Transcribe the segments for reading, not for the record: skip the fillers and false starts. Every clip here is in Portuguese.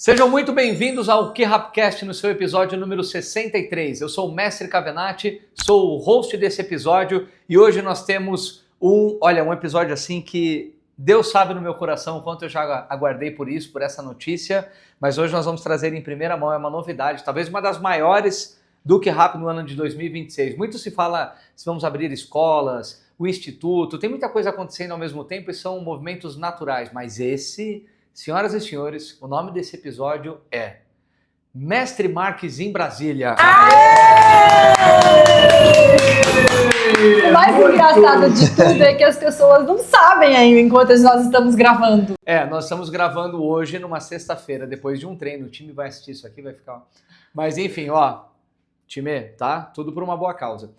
Sejam muito bem-vindos ao QRapcast no seu episódio número 63. Eu sou o Mestre Cavenati, sou o host desse episódio e hoje nós temos um episódio assim que Deus sabe no meu coração o quanto eu já aguardei por isso, por essa notícia, mas hoje nós vamos trazer em primeira mão, é uma novidade, talvez uma das maiores do QRap no ano de 2026. Muito se fala se vamos abrir escolas, o instituto, tem muita coisa acontecendo ao mesmo tempo e são movimentos naturais, mas esse... Senhoras e senhores, o nome desse episódio é Mestre Marques em Brasília. O mais engraçado de tudo é que as pessoas não sabem ainda enquanto nós estamos gravando. Nós estamos gravando hoje numa sexta-feira, depois de um treino. O time vai assistir isso aqui, vai ficar... Mas enfim, time, tá? Tudo por uma boa causa.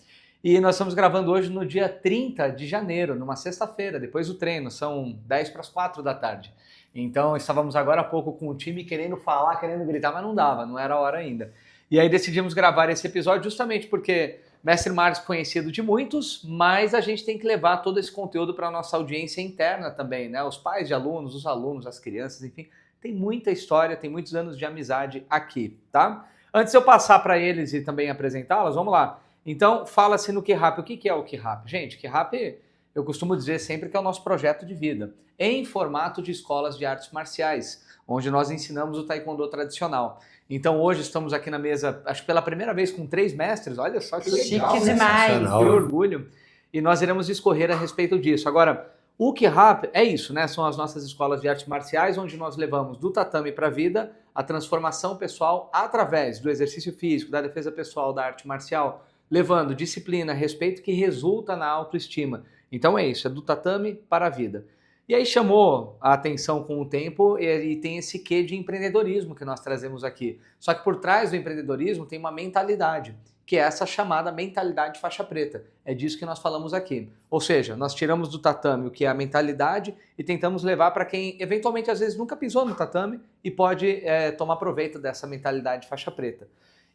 E nós estamos gravando hoje no dia 30 de janeiro, numa sexta-feira, depois do treino. São 10 para as 4 da tarde. Então estávamos agora há pouco com o time querendo falar, querendo gritar, mas não dava, não era a hora ainda. E aí decidimos gravar esse episódio justamente porque Mestre Marques é conhecido de muitos, mas a gente tem que levar todo esse conteúdo para a nossa audiência interna também, né? Os pais de alunos, os alunos, as crianças, enfim. Tem muita história, tem muitos anos de amizade aqui, tá? Antes de eu passar para eles e também apresentá-las, vamos lá. Então, fala-se no QRap. O que é o QRap? Gente, QRap, eu costumo dizer sempre que é o nosso projeto de vida, em formato de escolas de artes marciais, onde nós ensinamos o Taekwondo tradicional. Então hoje estamos aqui na mesa, acho que pela primeira vez com 3 mestres, olha só que legal. Chique demais. Que orgulho. E nós iremos discorrer a respeito disso. Agora, o QRap é isso, né? São as nossas escolas de artes marciais, onde nós levamos do tatame para a vida a transformação pessoal através do exercício físico, da defesa pessoal, da arte marcial, levando disciplina, respeito que resulta na autoestima. Então é isso, é do tatame para a vida. E aí chamou a atenção com o tempo e tem esse quê de empreendedorismo que nós trazemos aqui. Só que por trás do empreendedorismo tem uma mentalidade, que é essa chamada mentalidade faixa preta. É disso que nós falamos aqui. Ou seja, nós tiramos do tatame o que é a mentalidade e tentamos levar para quem eventualmente às vezes nunca pisou no tatame e pode tomar proveito dessa mentalidade faixa preta.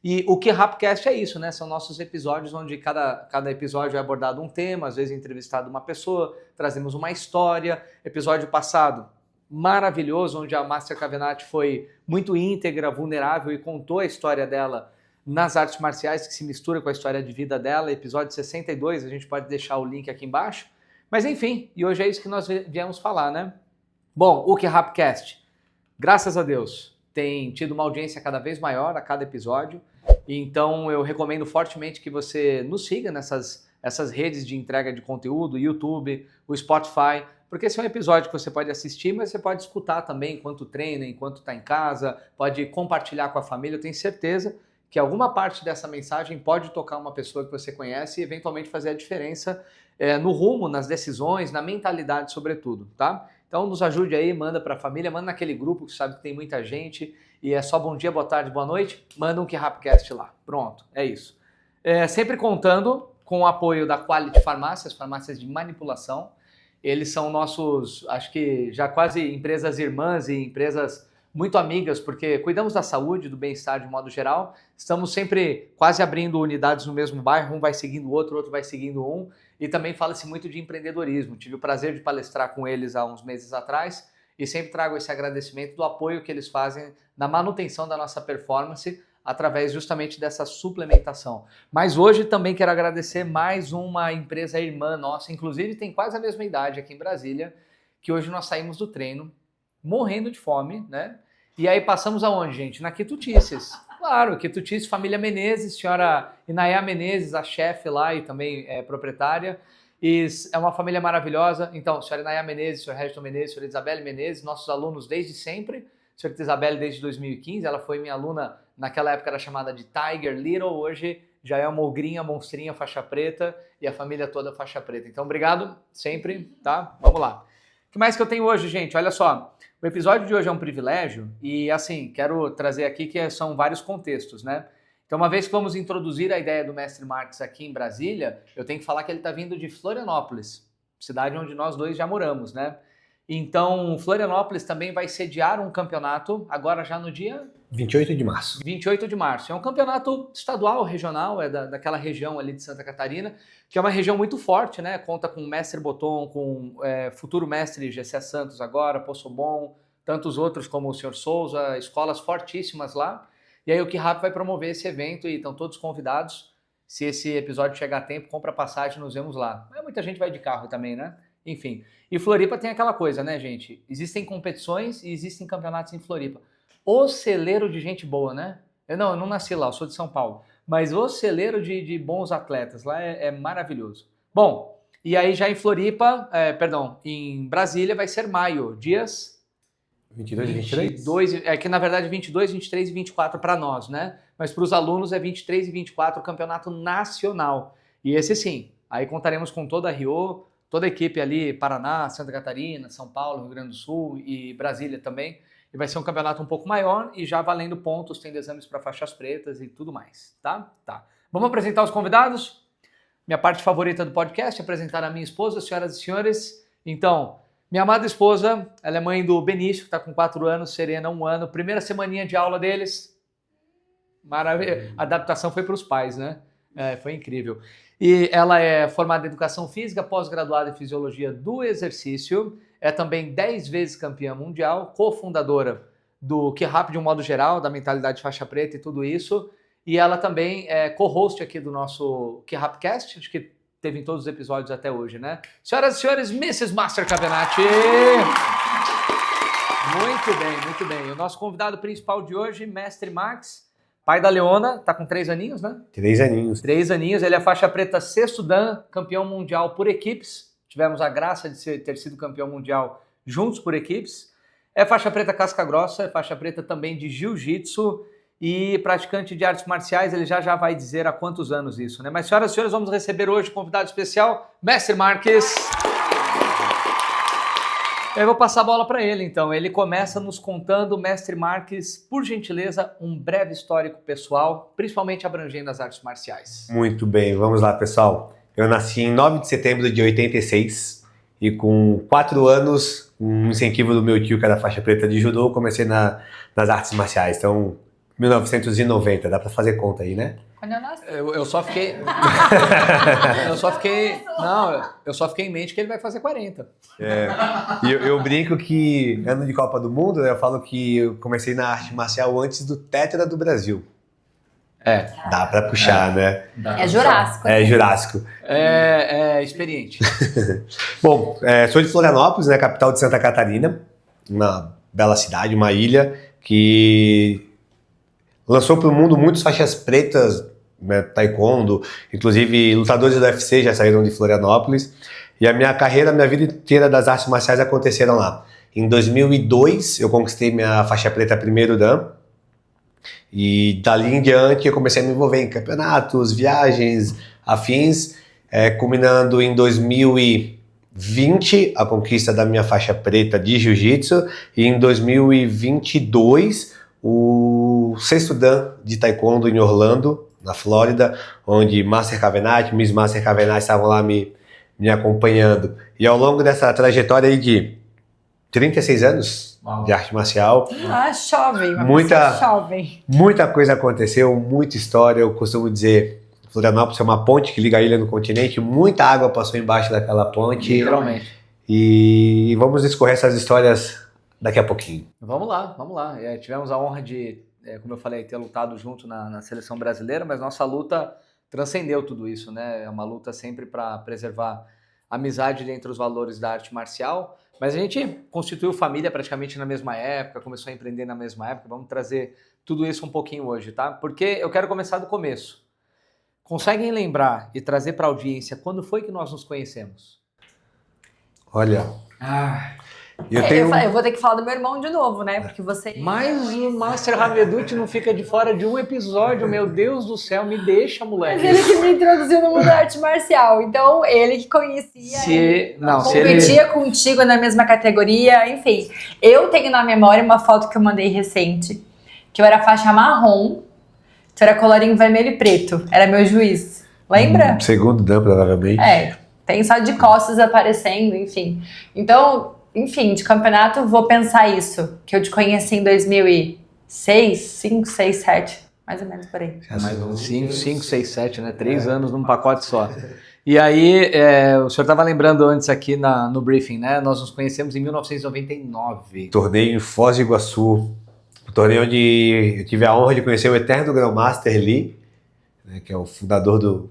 E o QRapcast é isso, né? São nossos episódios onde cada episódio é abordado um tema, às vezes entrevistado uma pessoa, trazemos uma história. Episódio passado, maravilhoso, onde a Master Cavenati foi muito íntegra, vulnerável e contou a história dela nas artes marciais, que se mistura com a história de vida dela. Episódio 62, a gente pode deixar o link aqui embaixo. Mas enfim, e hoje é isso que nós viemos falar, né? Bom, o QRapcast, graças a Deus, tem tido uma audiência cada vez maior a cada episódio, então eu recomendo fortemente que você nos siga essas redes de entrega de conteúdo, o YouTube, o Spotify, porque esse é um episódio que você pode assistir, mas você pode escutar também enquanto treina, enquanto está em casa, pode compartilhar com a família. Eu tenho certeza que alguma parte dessa mensagem pode tocar uma pessoa que você conhece e eventualmente fazer a diferença no rumo, nas decisões, na mentalidade sobretudo, tá? Então nos ajude aí, manda para a família, manda naquele grupo que sabe que tem muita gente e é só bom dia, boa tarde, boa noite, manda um QRapcast lá. Pronto, é isso. Sempre contando com o apoio da Quality Farmácia, as farmácias de manipulação. Eles são nossos, acho que já quase empresas irmãs e empresas muito amigas, porque cuidamos da saúde, do bem-estar de modo geral. Estamos sempre quase abrindo unidades no mesmo bairro, um vai seguindo o outro vai seguindo um. E também fala-se muito de empreendedorismo. Tive o prazer de palestrar com eles há uns meses atrás e sempre trago esse agradecimento do apoio que eles fazem na manutenção da nossa performance através justamente dessa suplementação. Mas hoje também quero agradecer mais uma empresa irmã nossa, inclusive tem quase a mesma idade aqui em Brasília, que hoje nós saímos do treino morrendo de fome, né? E aí passamos aonde, gente? Na Quitutices. Claro, Quitutices, família Menezes, senhora Inaya Menezes, a chefe lá e também proprietária. E é uma família maravilhosa. Então, senhora Inaya Menezes, senhor Registon Menezes, senhora Isabelle Menezes, nossos alunos desde sempre. Senhora Isabelle desde 2015, ela foi minha aluna, naquela época era chamada de Tiger Little, hoje já é uma ogrinha, monstrinha, faixa preta e a família toda faixa preta. Então, obrigado sempre, tá? Vamos lá. O que mais que eu tenho hoje, gente? Olha só, o episódio de hoje é um privilégio e, assim, quero trazer aqui que são vários contextos, né? Então, uma vez que vamos introduzir a ideia do Mestre Marques aqui em Brasília, eu tenho que falar que ele está vindo de Florianópolis, cidade onde nós dois já moramos, né? Então, Florianópolis também vai sediar um campeonato, agora já no dia... 28 de março. 28 de março. É um campeonato estadual, regional, é daquela região ali de Santa Catarina, que é uma região muito forte, né? Conta com o Mestre Boton, com futuro mestre Gessé Santos agora, Poçobon, tantos outros como o Sr. Souza, escolas fortíssimas lá. E aí o QRAP vai promover esse evento e estão todos convidados. Se esse episódio chegar a tempo, compra passagem, nos vemos lá. Mas muita gente vai de carro também, né? Enfim. E Floripa tem aquela coisa, né, gente? Existem competições e existem campeonatos em Floripa. O celeiro de gente boa, né? Eu não nasci lá, eu sou de São Paulo. Mas o celeiro de bons atletas lá é maravilhoso. Bom, e aí já em Floripa, em Brasília vai ser maio, dias... 22 e 23? 22, que na verdade 22, 23 e 24 para nós, né? Mas para os alunos é 23 e 24 o campeonato nacional. E esse sim, aí contaremos com toda a Rio, toda a equipe ali, Paraná, Santa Catarina, São Paulo, Rio Grande do Sul e Brasília também. E vai ser um campeonato um pouco maior e já valendo pontos, tendo exames para faixas pretas e tudo mais, tá? Tá. Vamos apresentar os convidados? Minha parte favorita do podcast é apresentar a minha esposa, senhoras e senhores. Então... minha amada esposa, ela é mãe do Benício, que está com 4 anos, Serena 1 ano. Primeira semaninha de aula deles. Maravilha. A adaptação foi para os pais, né? Foi incrível. E ela é formada em Educação Física, pós-graduada em Fisiologia do Exercício. É também 10 vezes campeã mundial, cofundadora do QRAP de um modo geral, da mentalidade faixa preta e tudo isso. E ela também é co-host aqui do nosso QRAPcast, acho que teve em todos os episódios até hoje, né? Senhoras e senhores, Mrs. Master Cavenati! Muito bem, muito bem. O nosso convidado principal de hoje, Mestre Max, pai da Leona, tá com 3 aninhos, né? 3 aninhos. 3 aninhos, ele é faixa preta sexto dan, campeão mundial por equipes. Tivemos a graça de ter sido campeão mundial juntos por equipes. É faixa preta casca grossa, é faixa preta também de jiu-jitsu, e praticante de artes marciais, ele já vai dizer há quantos anos isso, né? Mas, senhoras e senhores, vamos receber hoje um convidado especial, Mestre Marques. Eu vou passar a bola para ele, então. Ele começa nos contando, Mestre Marques, por gentileza, um breve histórico pessoal, principalmente abrangendo as artes marciais. Muito bem, vamos lá, pessoal. Eu nasci em 9 de setembro de 86 e com 4 anos, um incentivo do meu tio, que era faixa preta de judô, comecei nas artes marciais. Então... 1990, dá pra fazer conta aí, né? Quando eu nasci. Eu só fiquei... eu só fiquei em mente que ele vai fazer 40. E eu brinco que, ano de Copa do Mundo, eu falo que eu comecei na arte marcial antes do Tetra do Brasil. Dá pra puxar, né? É Jurássico. É Jurássico. É experiente. Bom, sou de Florianópolis, né? Capital de Santa Catarina. Uma bela cidade, uma ilha que... lançou para o mundo muitas faixas pretas, né, taekwondo, inclusive lutadores do UFC já saíram de Florianópolis. E a minha carreira, a minha vida inteira das artes marciais aconteceram lá. Em 2002, eu conquistei minha faixa preta primeiro dan. E dali em diante eu comecei a me envolver em campeonatos, viagens, afins, culminando em 2020 a conquista da minha faixa preta de jiu-jitsu. E em 2022... o sexto dan de taekwondo em Orlando, na Flórida, onde Master Cavenati, Miss Master Cavenati estavam lá me acompanhando. E ao longo dessa trajetória aí de 36 anos de arte marcial, jovem, jovem. Muita coisa aconteceu, muita história. Eu costumo dizer, Florianópolis é uma ponte que liga a ilha no continente, muita água passou embaixo daquela ponte. Literalmente. E vamos discorrer essas histórias daqui a pouquinho. Vamos lá. Tivemos a honra de, como eu falei, ter lutado junto na seleção brasileira, mas nossa luta transcendeu tudo isso, né? É uma luta sempre para preservar a amizade dentre os valores da arte marcial, mas a gente constituiu família praticamente na mesma época, começou a empreender na mesma época. Vamos trazer tudo isso um pouquinho hoje, tá? Porque eu quero começar do começo. Conseguem lembrar e trazer para a audiência quando foi que nós nos conhecemos? Olha... eu vou ter que falar do meu irmão de novo, né? Porque você... Mas o Master Raveduti não fica de fora de um episódio, meu Deus do céu, me deixa, moleque. Mas ele que me introduziu no mundo da arte marcial, então ele que conhecia, competia contigo na mesma categoria, enfim. Eu tenho na memória uma foto que eu mandei recente, que eu era faixa marrom, tu era colorinho vermelho e preto, era meu juiz, lembra? Segundo dan, provavelmente. Tem só de costas aparecendo, enfim. Então... enfim, de campeonato, vou pensar isso. Que eu te conheci em 2006, 5, 6, 7. Mais ou menos por aí. Mais uns 5, 6, 7, né? 3 anos num pacote só. E aí, o senhor estava lembrando antes aqui no briefing, né? Nós nos conhecemos em 1999. Torneio em Foz do Iguaçu. Um torneio onde eu tive a honra de conhecer o eterno Grandmaster Lee, né, que é o fundador do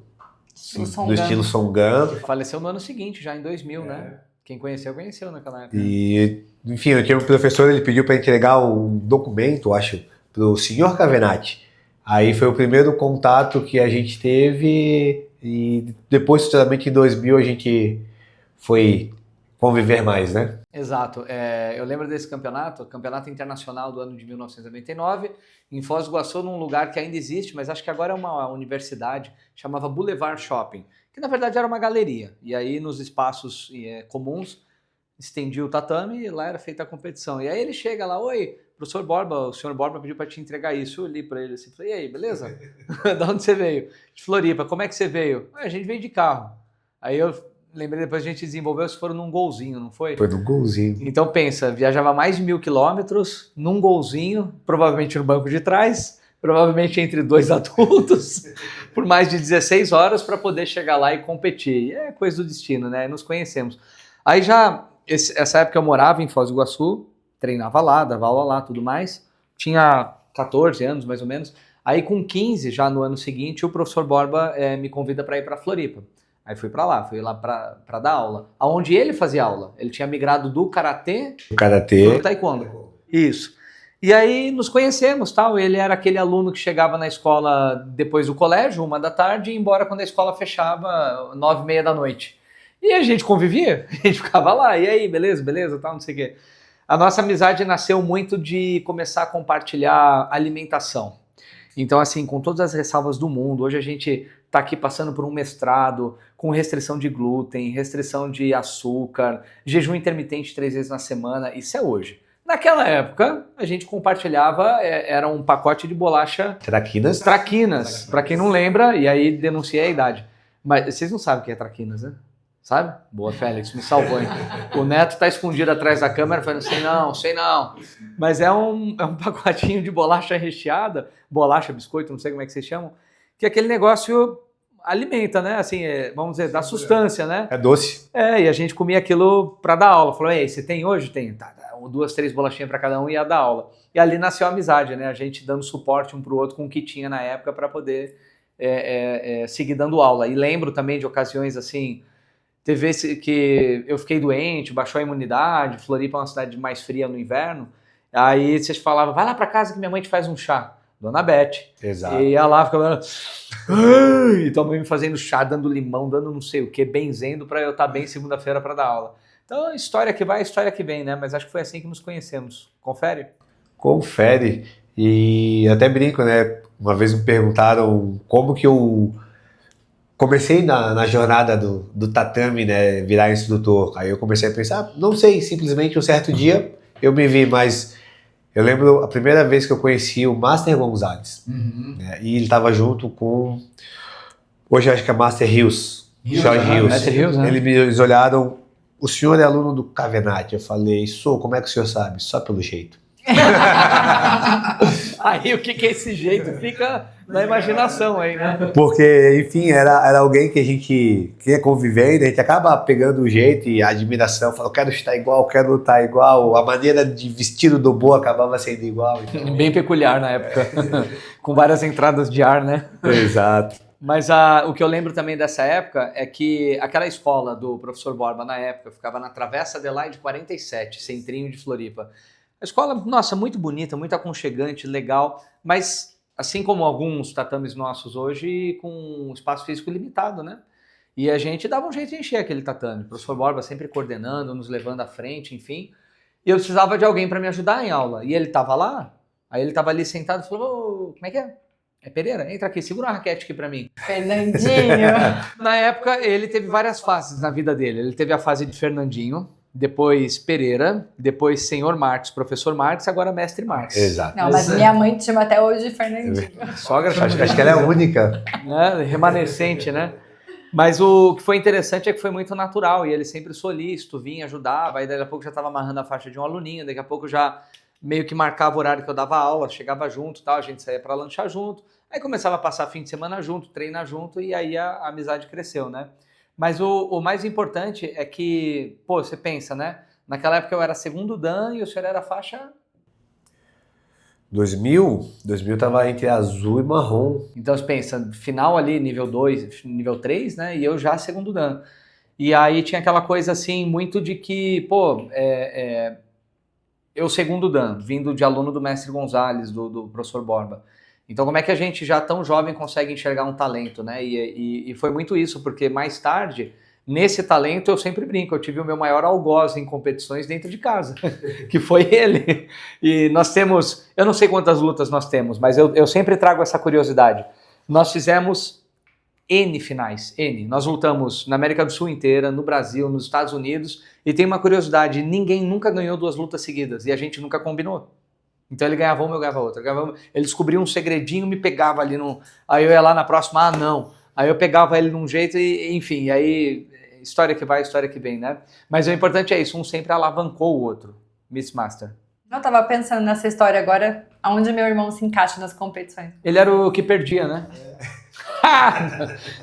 estilo Songan. Faleceu no ano seguinte, já em 2000, né? Quem conheceu naquela época. E, enfim, eu tinha um professor, ele pediu para entregar um documento, acho, para o senhor Cavenati. Aí foi o primeiro contato que a gente teve e depois, futuramente, em 2000, a gente foi conviver mais, né? Exato. Eu lembro desse campeonato internacional do ano de 1999, em Foz do Iguaçu, num lugar que ainda existe, mas acho que agora é uma universidade, chamava Boulevard Shopping, que na verdade era uma galeria. E aí nos espaços comuns estendia o tatame e lá era feita a competição. E aí ele chega lá, oi, professor Borba, o senhor Borba pediu para te entregar isso. Eu li para ele assim, falei, e aí, beleza? Da onde você veio? De Floripa. Como é que você veio? A gente veio de carro. Aí eu lembrei, depois a gente desenvolveu, se foram num golzinho, não foi? Foi num golzinho. Então pensa, viajava mais de 1.000 quilômetros num golzinho, provavelmente no banco de trás, provavelmente entre dois adultos, por mais de 16 horas para poder chegar lá e competir. E é coisa do destino, né? Nos conhecemos. Aí essa época eu morava em Foz do Iguaçu, treinava lá, dava aula lá, tudo mais. Tinha 14 anos, mais ou menos. Aí com 15, já no ano seguinte, o professor Borba me convida para ir para Floripa. Aí fui lá para dar aula. Aonde ele fazia aula? Ele tinha migrado do karatê para o taekwondo. Isso. E aí nos conhecemos, tal. Ele era aquele aluno que chegava na escola depois do colégio, 13h, e ia embora quando a escola fechava, 21h30. E a gente convivia, a gente ficava lá. E aí, beleza, tal, não sei o quê. A nossa amizade nasceu muito de começar a compartilhar alimentação. Então, assim, com todas as ressalvas do mundo, hoje a gente está aqui passando por um mestrado com restrição de glúten, restrição de açúcar, jejum intermitente 3 vezes na semana, isso é hoje. Naquela época, a gente compartilhava, era um pacote de bolacha... Traquinas, para quem não lembra, e aí denunciei a idade. Mas vocês não sabem o que é traquinas, né? Sabe? Boa, Félix, me salvou, hein? O Neto tá escondido atrás da câmera falando, sei não. Mas é um pacotinho de bolacha recheada, bolacha, biscoito, não sei como é que vocês chamam, que aquele negócio alimenta, né? Assim, vamos dizer, dá sustância, né? É doce. E a gente comia aquilo para dar aula. Falou, ei, você tem hoje? Tem. Tá, 2, 3 bolachinhas para cada um e ia dar aula. E ali nasceu a amizade, né? A gente dando suporte um pro outro com o que tinha na época para poder seguir dando aula. E lembro também de ocasiões assim... Teve vezes que eu fiquei doente, baixou a imunidade, Floripa é uma cidade mais fria no inverno, aí vocês falavam, vai lá pra casa que minha mãe te faz um chá. Dona Beth. Exato. E ia lá, ficava... E tua mãe me fazendo chá, dando limão, dando não sei o que, benzendo pra eu estar bem segunda-feira pra dar aula. Então, história que vai, história que vem, né? Mas acho que foi assim que nos conhecemos. Confere? Confere. E até brinco, né? Uma vez me perguntaram como que eu... Comecei na jornada do tatame, né, virar instrutor. Aí eu comecei a pensar, não sei, simplesmente um certo dia eu me vi, mas eu lembro a primeira vez que eu conheci o Master Gonzalez. Né, e ele estava junto com, hoje eu acho que é Master Hills, Jorge Hills. Master Hills, né? Eles olharam, o senhor é aluno do Cavenati. Eu falei, sou, como é que o senhor sabe? Só pelo jeito. Aí o que é esse jeito fica na imaginação aí, né? Porque, enfim, era alguém que a gente queria conviver, a gente acaba pegando o jeito e a admiração, fala, eu quero estar igual, quero lutar igual, a maneira de vestir do Bobo acabava sendo igual. Então... Bem peculiar na época, com várias entradas de ar, né? Exato. Mas o que eu lembro também dessa época é que aquela escola do professor Borba, na época, ficava na Travessa Adelaide 47, centrinho de Floripa. A escola, nossa, muito bonita, muito aconchegante, legal, mas assim como alguns tatames nossos hoje, com um espaço físico limitado, né? E a gente dava um jeito de encher aquele tatame. O professor Borba sempre coordenando, nos levando à frente, enfim. E eu precisava de alguém para me ajudar em aula. E ele estava lá, aí ele estava ali sentado e falou, como é que é? É Pereira? Entra aqui, segura uma raquete aqui para mim. Fernandinho! Na época, ele teve várias fases na vida dele. Ele teve a fase de Fernandinho, depois Pereira, depois Senhor Marcos, Professor Marcos, agora Mestre Marcos. Exato. Não, mas minha mãe te chama até hoje de Fernandinho. Sogra, acho que ela é a única. Né? Remanescente, né? Mas o que foi interessante é que foi muito natural, e ele sempre solícito, vinha, ajudava, aí daqui a pouco já estava amarrando a faixa de um aluninho, daqui a pouco já meio que marcava o horário que eu dava aula, chegava junto, tal, a gente saía para lanchar junto, aí começava a passar fim de semana junto, treinar junto, e aí a amizade cresceu, né? Mas o mais importante é que, pô, você pensa, né? Naquela época eu era segundo dan e o senhor era faixa... 2000 tava entre azul e marrom. Então você pensa, final ali, nível 2, nível 3, né? E eu já segundo dan. E aí tinha aquela coisa assim, muito de que, pô, eu segundo dan, vindo de aluno do mestre Gonzalez, do professor Borba. Então como é que a gente já tão jovem consegue enxergar um talento, né? E foi muito isso, porque mais tarde, nesse talento eu sempre brinco, eu tive o meu maior algoz em competições dentro de casa, que foi ele. E nós temos, eu não sei quantas lutas nós temos, mas eu sempre trago essa curiosidade. Nós fizemos N finais, N. Nós lutamos na América do Sul inteira, no Brasil, nos Estados Unidos, e tem uma curiosidade, ninguém nunca ganhou 2 lutas seguidas, e a gente nunca combinou. Então ele ganhava uma, eu ganhava outra. Ele descobria um segredinho, me pegava ali aí eu ia lá na próxima, não. Aí eu pegava ele num jeito e, enfim, e aí história que vai, história que vem, né? Mas o importante é isso, um sempre alavancou o outro. Miss Master. Eu tava pensando nessa história agora, aonde meu irmão se encaixa nas competições. Ele era o que perdia, né?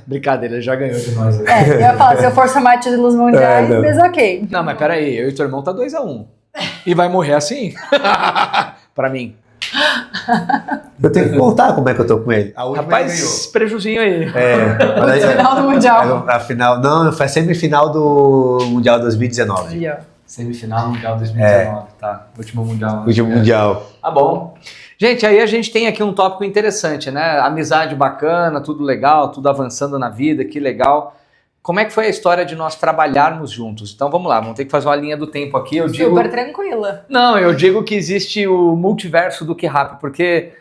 Brincadeira, ele já ganhou de nós. Eu ia falar, se eu for somar títulos mundiais, mas ok. Não, mas peraí, eu e teu irmão tá 2-1. E vai morrer assim? Pra mim. Eu tenho que contar como é que eu tô com ele. A última Rapaz, ele ganhou. prejuzinho aí. O final do Mundial. A final, não, foi a semifinal do Mundial 2019. Aí, ó. Semifinal Mundial 2019, tá. Último Mundial. Último Mundial. Tá bom. Gente, aí a gente tem aqui um tópico interessante, né? Amizade bacana, tudo legal, tudo avançando na vida, que legal. Como é que foi a história de nós trabalharmos juntos? Então vamos lá, vamos ter que fazer uma linha do tempo aqui. Eu digo... Super tranquila. Não, eu digo que existe o multiverso do QRAP, porque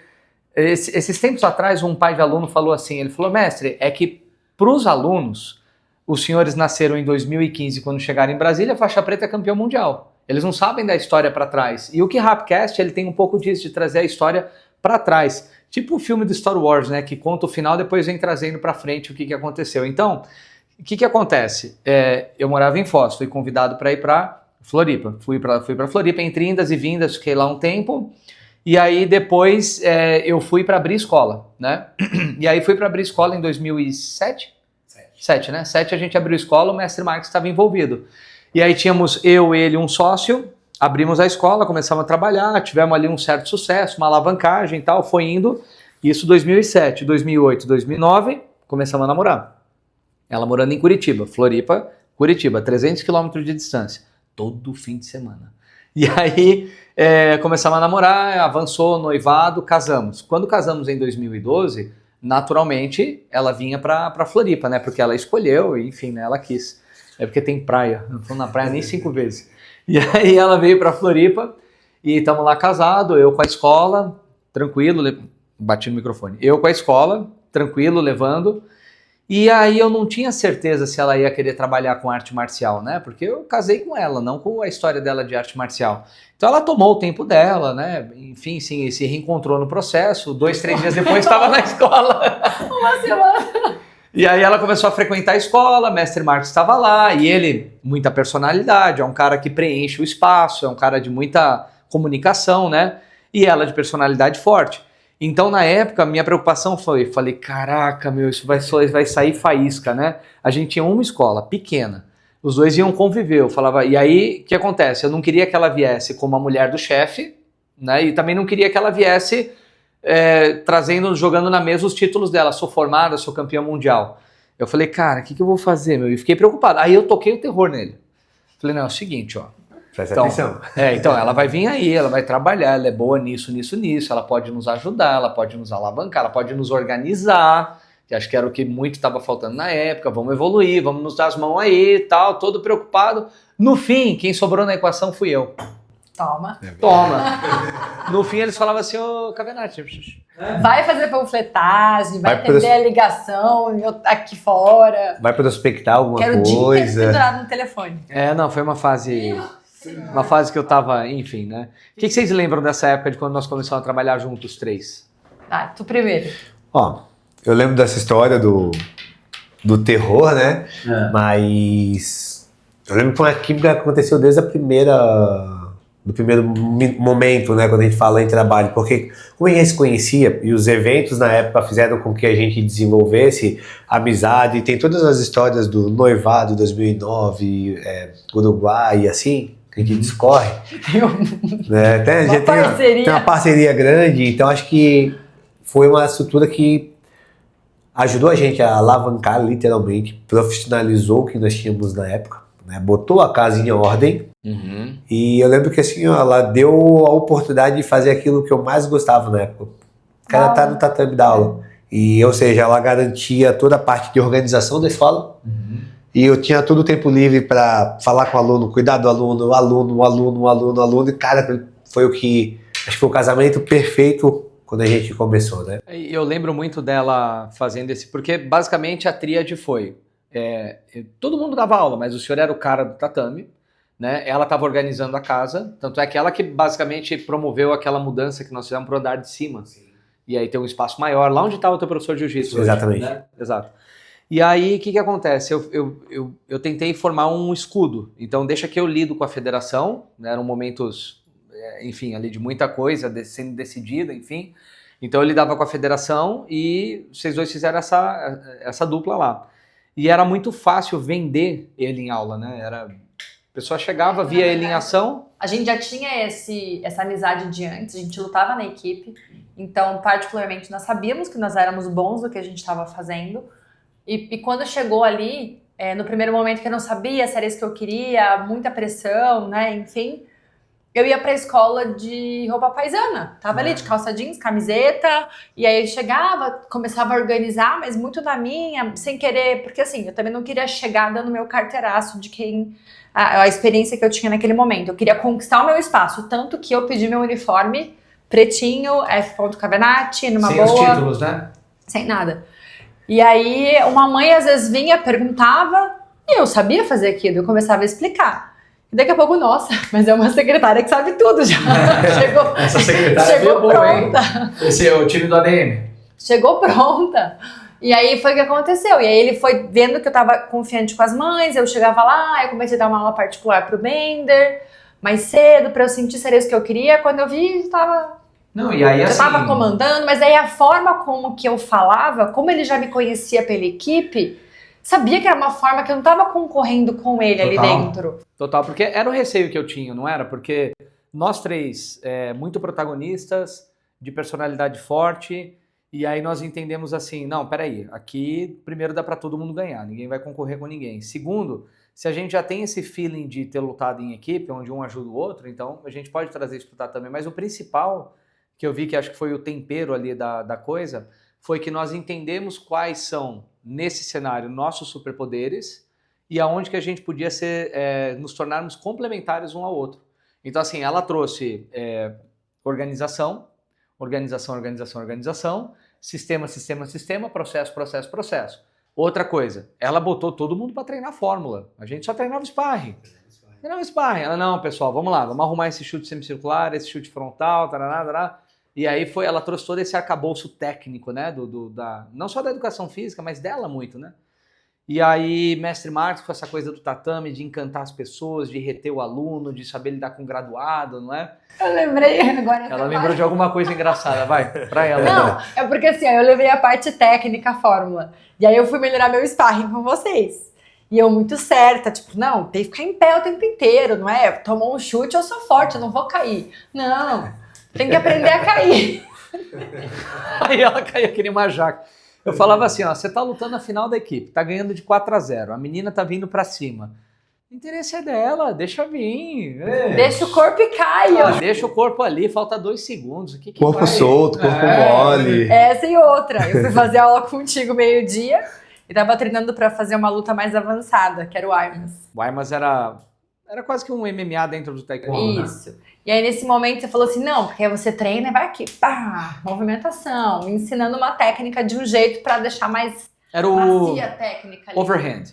esses tempos atrás um pai de aluno falou assim, ele falou, mestre, é que para os alunos, os senhores nasceram em 2015, quando chegaram em Brasília, a faixa preta é campeão mundial. Eles não sabem da história para trás. E o QRAPcast, ele tem um pouco disso, de trazer a história para trás. Tipo o filme do Star Wars, né, que conta o final, depois vem trazendo para frente o que aconteceu. Então, o que acontece? Eu morava em Foz, fui convidado para ir para Floripa. Fui para Floripa, entre indas e vindas, fiquei lá um tempo. E aí depois eu fui para abrir escola, né? E aí fui para abrir escola em 2007? 7, né? 7 a gente abriu escola, o mestre Marcos estava envolvido. E aí tínhamos eu, ele, um sócio, abrimos a escola, começamos a trabalhar, tivemos ali um certo sucesso, uma alavancagem e tal, foi indo. Isso 2007, 2008, 2009, começamos a namorar. Ela morando em Curitiba, Floripa, Curitiba, 300 quilômetros de distância, todo fim de semana. E aí começamos a namorar, avançou, noivado, casamos. Quando casamos em 2012, naturalmente ela vinha para Floripa, né? Porque ela escolheu, enfim, né? Ela quis. É porque tem praia, não fui na praia nem 5 vezes. E aí ela veio para Floripa e estamos lá casados, eu com a escola, tranquilo, bati no microfone. Eu com a escola, tranquilo, levando. E aí eu não tinha certeza se ela ia querer trabalhar com arte marcial, né? Porque eu casei com ela, não com a história dela de arte marcial. Então ela tomou o tempo dela, né? Enfim, sim, se reencontrou no processo. 2, 3 dias depois estava na escola. Uma semana. E aí ela começou a frequentar a escola, mestre Marcos estava lá, e ele, muita personalidade, é um cara que preenche o espaço, é um cara de muita comunicação, né? E ela de personalidade forte. Então, na época, minha preocupação foi, falei, caraca, meu, isso vai sair faísca, né? A gente tinha uma escola pequena, os dois iam conviver, eu falava, e aí, o que acontece? Eu não queria que ela viesse como a mulher do chefe, né? E também não queria que ela viesse jogando na mesa os títulos dela, sou formada, sou campeã mundial. Eu falei, cara, o que eu vou fazer, meu? E fiquei preocupado. Aí eu toquei o terror nele. Falei, não, é o seguinte, ó. Presta atenção. Então ela vai vir aí, ela vai trabalhar, ela é boa nisso, ela pode nos ajudar, ela pode nos alavancar, ela pode nos organizar, que acho que era o que muito estava faltando na época, vamos evoluir, vamos nos dar as mãos aí e tal, todo preocupado. No fim, quem sobrou na equação fui eu. Toma. No fim eles falavam assim, ô Cavenati, vai fazer panfletagem, vai atender a ligação aqui fora. Vai prospectar alguma coisa. Quero o dia inteiro pendurado no telefone. Não, foi uma fase que eu tava, enfim, né? O que vocês lembram dessa época de quando nós começamos a trabalhar juntos, os 3? Tu primeiro. Ó, eu lembro dessa história do terror, né? Mas eu lembro que foi uma química que aconteceu desde a primeira do primeiro momento, né, quando a gente fala em trabalho, porque como a gente se conhecia e os eventos na época fizeram com que a gente desenvolvesse amizade, tem todas as histórias do noivado 2009, Uruguai, assim, que a gente discorre. Né? A gente tem uma parceria grande, então acho que foi uma estrutura que ajudou a gente a alavancar, literalmente, profissionalizou o que nós tínhamos na época, né? Botou a casa em ordem. Uhum. E eu lembro que assim, ela deu a oportunidade de fazer aquilo que eu mais gostava na época. Que era estar no tatame da aula. E, ou seja, ela garantia toda a parte de organização da escola. Uhum. E eu tinha todo o tempo livre para falar com o aluno, cuidar do aluno. E, cara, foi o que... Acho que foi o casamento perfeito quando a gente começou, né? Eu lembro muito dela fazendo esse... Porque, basicamente, a tríade foi... todo mundo dava aula, mas o senhor era o cara do tatame. Né? Ela estava organizando a casa, tanto é que ela que basicamente promoveu aquela mudança que nós fizemos para o andar de cima. Sim. E aí tem um espaço maior, lá onde estava o teu professor de jiu-jitsu. Exatamente. Hoje, né? Exato. E aí, o que acontece? Eu tentei formar um escudo. Então, deixa que eu lido com a federação, né? Eram momentos, enfim, ali de muita coisa sendo decidida, enfim. Então, eu lidava com a federação e vocês dois fizeram essa dupla lá. E era muito fácil vender ele em aula, né? A pessoa chegava, via ele em ação. A gente já tinha essa amizade de antes, a gente lutava na equipe. Então, particularmente, nós sabíamos que nós éramos bons no que a gente estava fazendo. E quando chegou ali, no primeiro momento que eu não sabia se era isso que eu queria, muita pressão, né? Enfim, eu ia pra escola de roupa paisana. Tava ali de calça jeans, camiseta. E aí eu chegava, começava a organizar, mas muito na minha, sem querer. Porque assim, eu também não queria chegar dando meu carteiraço de quem... A experiência que eu tinha naquele momento. Eu queria conquistar o meu espaço, tanto que eu pedi meu uniforme pretinho, F. Cavenati, numa boa. Sem os títulos, né? Sem nada. E aí, uma mãe às vezes vinha, perguntava, e eu sabia fazer aquilo, eu começava a explicar. E daqui a pouco, nossa, mas é uma secretária que sabe tudo já. Essa secretária chegou pronta. Esse é o time do ADM. Chegou pronta. E aí foi o que aconteceu. E aí ele foi vendo que eu tava confiante com as mães, eu chegava lá, eu comecei a dar uma aula particular pro Bender, mais cedo, pra eu sentir se era isso que eu queria. Quando eu vi, eu tava comandando, mas aí a forma como que eu falava, como ele já me conhecia pela equipe, sabia que era uma forma que eu não tava concorrendo com ele ali dentro. Total, porque era o receio que eu tinha, não era? Porque nós três, muito protagonistas, de personalidade forte... E aí nós entendemos assim, não, peraí, aqui primeiro dá para todo mundo ganhar, ninguém vai concorrer com ninguém. Segundo, se a gente já tem esse feeling de ter lutado em equipe, onde um ajuda o outro, então a gente pode trazer isso para o tatame. Mas o principal, que eu vi que acho que foi o tempero ali da coisa, foi que nós entendemos quais são, nesse cenário, nossos superpoderes e aonde que a gente podia nos tornarmos complementares um ao outro. Então assim, ela trouxe organização, sistema, processo. Outra coisa, ela botou todo mundo para treinar fórmula. A gente só treinava sparring. Ela, não, pessoal, vamos lá, vamos arrumar esse chute semicircular, esse chute frontal, tarará. E aí ela trouxe todo esse arcabouço técnico, né, não só da educação física, mas dela muito, né? E aí, mestre Marcos, com essa coisa do tatame, de encantar as pessoas, de reter o aluno, de saber lidar com o graduado, não é? Eu lembrei agora. Ela lembrou de alguma coisa engraçada, vai, pra ela. Não, é porque assim, eu levei a parte técnica, a fórmula. E aí eu fui melhorar meu sparring com vocês. E eu muito certa, tipo, não, tem que ficar em pé o tempo inteiro, não é? Tomou um chute, eu sou forte, eu não vou cair. Não, tem que aprender a cair. Aí ela caía que nem uma jaca. Eu falava assim, ó, você tá lutando a final da equipe, tá ganhando de 4-0, a menina tá vindo pra cima. O interesse é dela, deixa vir. Deixa o corpo e caia. Deixa o corpo ali, falta 2 segundos. Que corpo vai? Solto, corpo mole. Essa e outra. Eu fui fazer aula contigo meio-dia e tava treinando pra fazer uma luta mais avançada, que era o Armas. O Armas era quase que um MMA dentro do taekwondo. Isso. Né? E aí, nesse momento, você falou assim, não, porque aí você treina e vai aqui, pá, movimentação, me ensinando uma técnica de um jeito pra deixar mais macia a técnica ali. Overhand.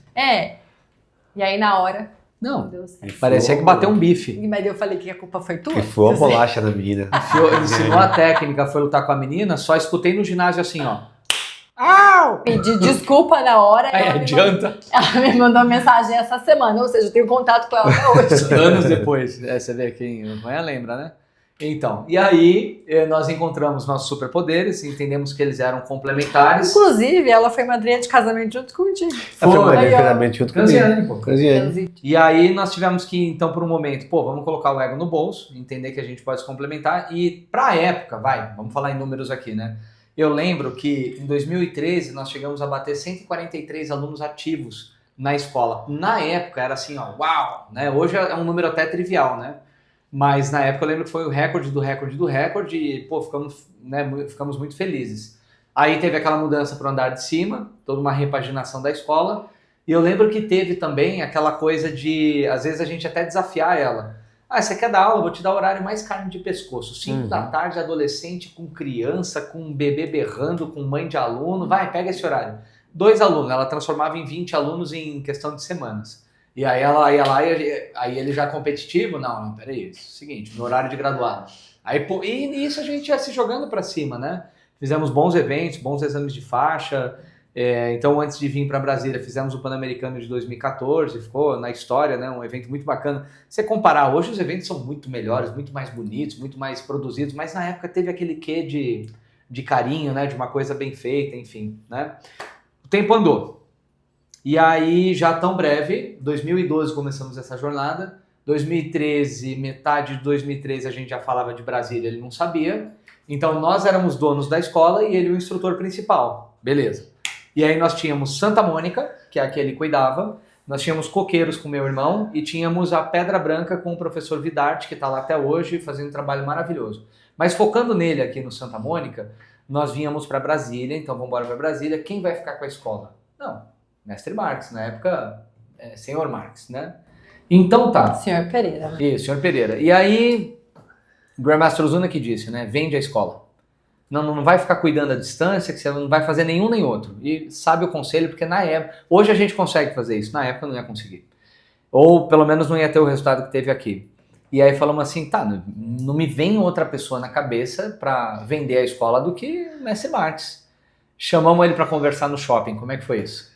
E aí, na hora... Não, Deus, parecia que bateu um bife. Mas eu falei que a culpa foi tua. Que foi a bolacha da menina. Ensinou a técnica, foi lutar com a menina, só escutei no ginásio assim, ó. Pedi desculpa na hora. Ela me mandou mensagem essa semana, ou seja, eu tenho contato com ela até hoje. Anos depois. Você vê quem não lembra, né? Então, e aí nós encontramos nossos superpoderes, entendemos que eles eram complementares. Inclusive, ela foi madrinha de casamento junto contigo. Ela foi madrinha de casamento junto comigo. Canziane. E aí nós tivemos que, então, por um momento, vamos colocar o ego no bolso, entender que a gente pode se complementar. E pra época, vamos falar em números aqui, né? Eu lembro que em 2013 nós chegamos a bater 143 alunos ativos na escola. Na época era assim, uau, né? Hoje é um número até trivial, né? Mas na época eu lembro que foi o recorde do recorde e, ficamos muito felizes. Aí teve aquela mudança para o andar de cima, toda uma repaginação da escola. E eu lembro que teve também aquela coisa de, às vezes, a gente até desafiar ela. Você quer dar aula? Vou te dar o horário mais carne de pescoço. 5 da tarde, adolescente com criança, com bebê berrando, com mãe de aluno. Pega esse horário. 2 alunos, ela transformava em 20 alunos em questão de semanas. E aí ela ia lá e aí ele já competitivo, não, peraí, seguinte, no horário de graduado. E nisso a gente ia se jogando para cima, né? Fizemos bons eventos, bons exames de faixa. Então, antes de vir para Brasília, fizemos o Pan-Americano de 2014, ficou na história, né? Um evento muito bacana. Se você comparar, hoje os eventos são muito melhores, muito mais bonitos, muito mais produzidos, mas na época teve aquele quê de carinho, né? De uma coisa bem feita, enfim, né? O tempo andou. E aí, já tão breve, 2012 começamos essa jornada, 2013, metade de 2013 a gente já falava de Brasília, ele não sabia. Então nós éramos donos da escola e ele o instrutor principal. Beleza. E aí nós tínhamos Santa Mônica, que é a que ele cuidava, nós tínhamos Coqueiros com meu irmão e tínhamos a Pedra Branca com o professor Vidarte, que está lá até hoje fazendo um trabalho maravilhoso. Mas focando nele aqui no Santa Mônica, nós vínhamos para Brasília, então vamos embora para Brasília. Quem vai ficar com a escola? Não. Mestre Marques, na época, senhor Marques, né? Então tá. Senhor Pereira. Isso, senhor Pereira. E aí, Grandmaster Ozuna que disse, né? Vende a escola. Não vai ficar cuidando à distância, que você não vai fazer nenhum nem outro. E sabe o conselho, porque na época... Hoje a gente consegue fazer isso, na época não ia conseguir. Ou pelo menos não ia ter o resultado que teve aqui. E aí falamos assim, não me vem outra pessoa na cabeça para vender a escola do que o Mestre Marques. Chamamos ele para conversar no shopping, como é que foi isso?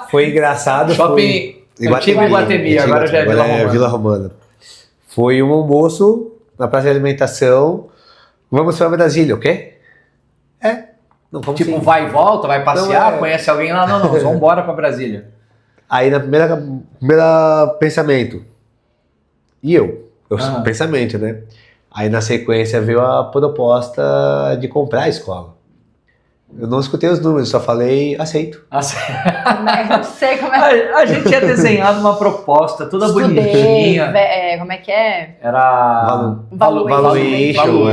Foi engraçado. Shopping antigo Iguatemi, agora já é Vila Romana. Foi um almoço na praça de alimentação. Vamos para Brasília, o quê? Não, como tipo, assim? vai e volta, vai passear, conhece alguém lá? Não, vamos embora para Brasília. Aí na primeira pensamento. E pensamento, né? Aí na sequência veio a proposta de comprar a escola. Eu não escutei os números, só falei, aceito. Não sei como é. A gente tinha desenhado uma proposta toda bonitinha. Como é que é? Era valuation,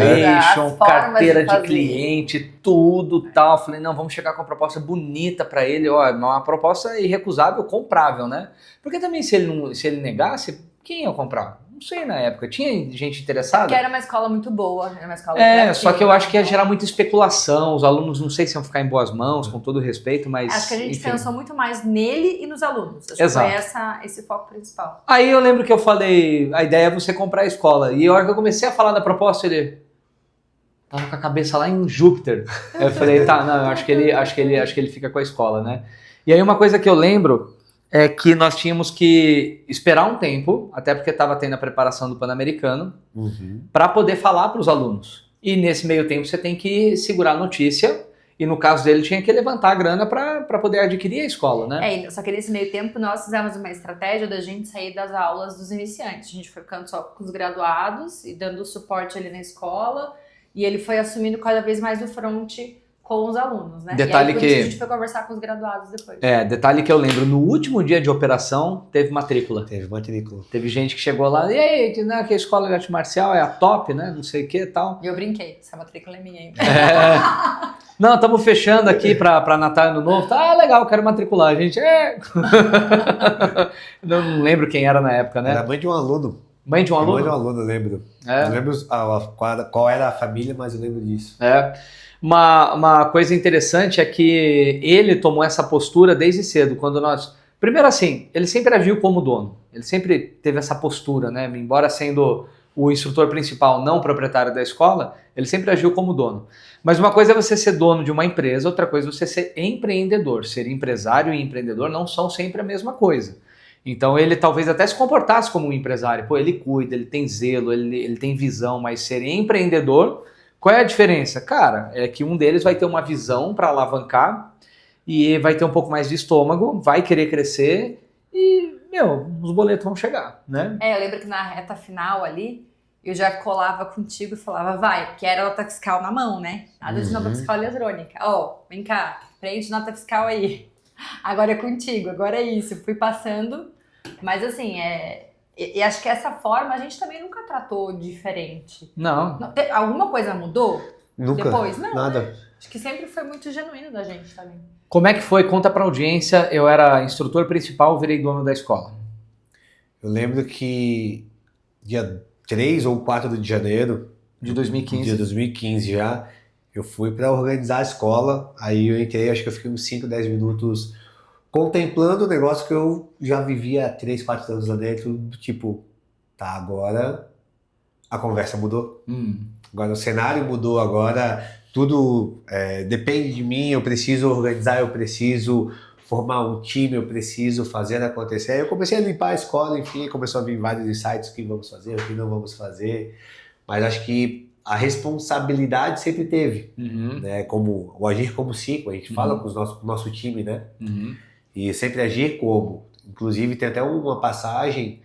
carteira de cliente, tudo tal. Falei, não, vamos chegar com uma proposta bonita para ele, uma proposta irrecusável, comprável, né? Porque também se ele negasse, quem ia comprar? Não sei na época. Tinha gente interessada? Porque era uma escola muito boa. Era uma escola só que eu acho que ia gerar muita especulação. Os alunos não sei se iam ficar em boas mãos, com todo respeito, mas... Acho que a gente pensou muito mais nele e nos alunos. Acho Exato. que foi esse foco principal. Aí eu lembro que eu falei, a ideia é você comprar a escola. E a hora que eu comecei a falar da proposta, ele... Tava com a cabeça lá em Júpiter. Aí eu falei, acho que ele fica com a escola, né? E aí uma coisa que eu lembro... é que nós tínhamos que esperar um tempo, até porque estava tendo a preparação do Pan-Americano, para poder falar para os alunos. E nesse meio tempo você tem que segurar a notícia, e no caso dele tinha que levantar a grana para poder adquirir a escola, né? Só que nesse meio tempo nós fizemos uma estratégia da gente sair das aulas dos iniciantes. A gente foi ficando só com os graduados e dando suporte ali na escola, e ele foi assumindo cada vez mais o front com os alunos, né? Detalhe e aí, que... a gente foi conversar com os graduados depois. Detalhe que eu lembro, no último dia de operação, teve matrícula. Teve gente que chegou lá, e aí, né, que a escola de arte marcial é a top, né, não sei o que e tal. E eu brinquei, essa matrícula é minha ainda. Não, estamos fechando aqui para Natal e Ano Novo. Tá, legal, quero matricular, gente. Não lembro quem era na época, né? Era mãe de um aluno. Mãe de um aluno? Mãe de um aluno, eu lembro. Não lembro qual era a família, mas eu lembro disso. Uma coisa interessante é que ele tomou essa postura desde cedo, quando nós... Primeiro assim, ele sempre agiu como dono, ele sempre teve essa postura, né? Embora sendo o instrutor principal, não proprietário da escola, ele sempre agiu como dono. Mas uma coisa é você ser dono de uma empresa, outra coisa é você ser empreendedor. Ser empresário e empreendedor não são sempre a mesma coisa. Então ele talvez até se comportasse como um empresário. Pô, ele cuida, ele tem zelo, ele tem visão, mas ser empreendedor, qual é a diferença? Cara, é que um deles vai ter uma visão para alavancar e vai ter um pouco mais de estômago, vai querer crescer e, os boletos vão chegar, né? Eu lembro que na reta final ali, eu já colava contigo e falava, vai, porque era nota fiscal na mão, né? Nada de nota fiscal eletrônica. Vem cá, prende nota fiscal aí. Agora é contigo, agora é isso. Eu fui passando, mas assim, e acho que essa forma a gente também nunca tratou diferente. Não. Alguma coisa mudou? Nunca. Depois? Não, nada. Né? Acho que sempre foi muito genuíno da gente também. Como é que foi? Conta pra audiência. Eu era instrutor principal, virei dono da escola. Eu lembro que dia 3 ou 4 de janeiro de 2015. De 2015 já, eu fui para organizar a escola. Aí eu entrei, acho que eu fiquei uns 5, 10 minutos contemplando o negócio que eu já vivia há 3, 4 anos lá dentro. Tipo, tá, agora a conversa mudou. Agora o cenário mudou, agora tudo depende de mim, eu preciso organizar, eu preciso formar um time, eu preciso fazer acontecer. Aí eu comecei a limpar a escola, enfim, começou a vir vários insights, o que vamos fazer, o que não vamos fazer. Mas acho que a responsabilidade sempre teve, né? Como o agir como ciclo, a gente fala com o nosso time, né? E sempre agir como. Inclusive tem até uma passagem,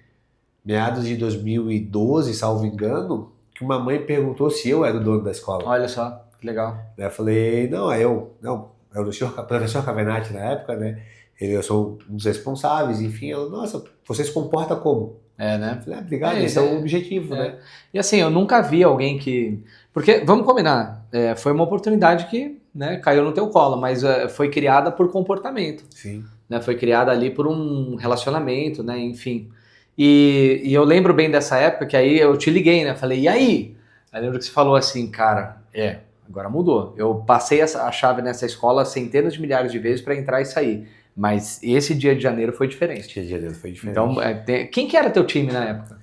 meados de 2012, salvo engano, que uma mãe perguntou se eu era o dono da escola. Olha só, que legal. Eu falei, não, era o professor Cavenati na época, né? Eu sou um dos responsáveis, enfim. Ela, nossa, você se comporta como? Né? Eu falei, obrigado, esse é o objetivo, né? E assim, eu nunca vi alguém que... Porque, vamos combinar, foi uma oportunidade que, né, caiu no teu colo, mas foi criada por comportamento. Sim. Né? Foi criada ali por um relacionamento, né? Enfim. E eu lembro bem dessa época que aí eu te liguei, né? Falei, e aí? Aí lembro que você falou assim, cara, agora mudou. Eu passei a chave nessa escola centenas de milhares de vezes para entrar e sair. Mas esse dia de janeiro foi diferente. Esse dia de janeiro foi diferente. Então, quem que era teu time na época?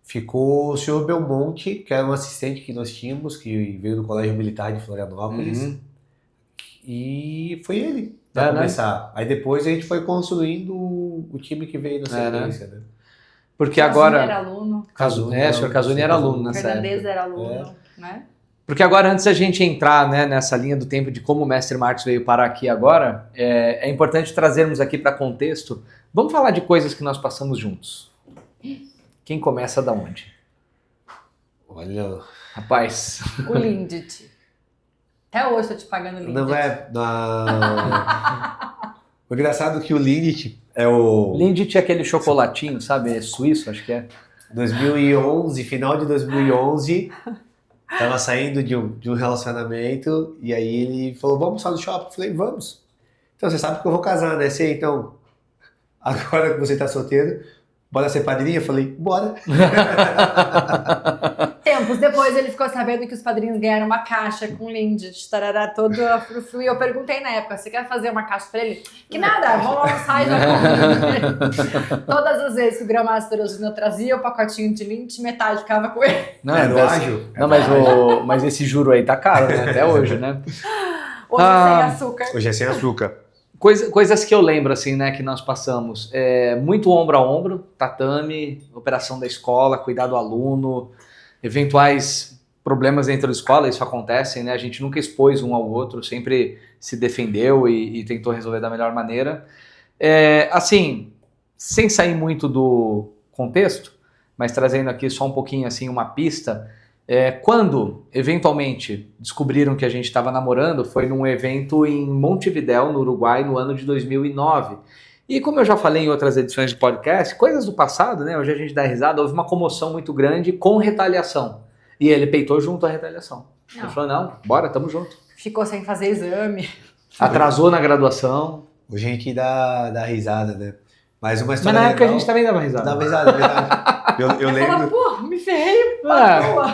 Ficou o senhor Belmonte, que era um assistente que nós tínhamos, que veio do Colégio Militar de Florianópolis. E foi ele, para começar. Né? Aí depois a gente foi construindo o time que veio na sequência, né? Porque Casuni agora... era aluno. O senhor Casuni era aluno nessa época. Fernandes era aluno, né? Porque agora, antes da gente entrar, né, nessa linha do tempo de como o Mestre Marcos veio parar aqui agora, é importante trazermos aqui para contexto. Vamos falar de coisas que nós passamos juntos. Quem começa da onde? Olha... Rapaz... O Lindt. Até hoje eu tô te pagando Lindt. Não O engraçado é que o Lindt é o... Lindt é aquele chocolatinho, sabe? É suíço, acho que é. 2011, final de 2011... Tava saindo de um relacionamento e aí ele falou, vamos só no shopping? Eu falei, vamos. Então você sabe que eu vou casar, né? Você, então, agora que você tá solteiro, bora ser padrinho? Eu falei, bora. Tempos depois ele ficou sabendo que os padrinhos ganharam uma caixa com Lindt, tarará, todo a frufru. E eu perguntei na época, você quer fazer uma caixa pra ele? Que nada, vamos almoçar e já Todas as vezes que o Grão-Master eu trazia o pacotinho de Lindt, metade ficava com ele. Não, era o ágil. Não, mas esse juro aí tá caro, né? Até hoje, né? Hoje é sem açúcar. Hoje é sem açúcar. Coisas que eu lembro, assim, né, que nós passamos. Muito ombro a ombro, tatame, operação da escola, cuidar do aluno, eventuais problemas dentro da escola, isso acontece, né? A gente nunca expôs um ao outro, sempre se defendeu e tentou resolver da melhor maneira. Assim, sem sair muito do contexto, mas trazendo aqui só um pouquinho, assim, uma pista, quando, eventualmente, descobriram que a gente estava namorando, foi num evento em Montevidéu, no Uruguai, no ano de 2009. E como eu já falei em outras edições de podcast, coisas do passado, né? Hoje a gente dá risada, houve uma comoção muito grande com retaliação. E ele peitou junto à retaliação. Ele falou, não, bora, tamo junto. Ficou sem fazer exame. Atrasou na graduação. Hoje a gente dá risada, né? Mas uma história na época legal, a gente também dava risada. Dava risada, é verdade. Eu lembro... Pô, me ferrei.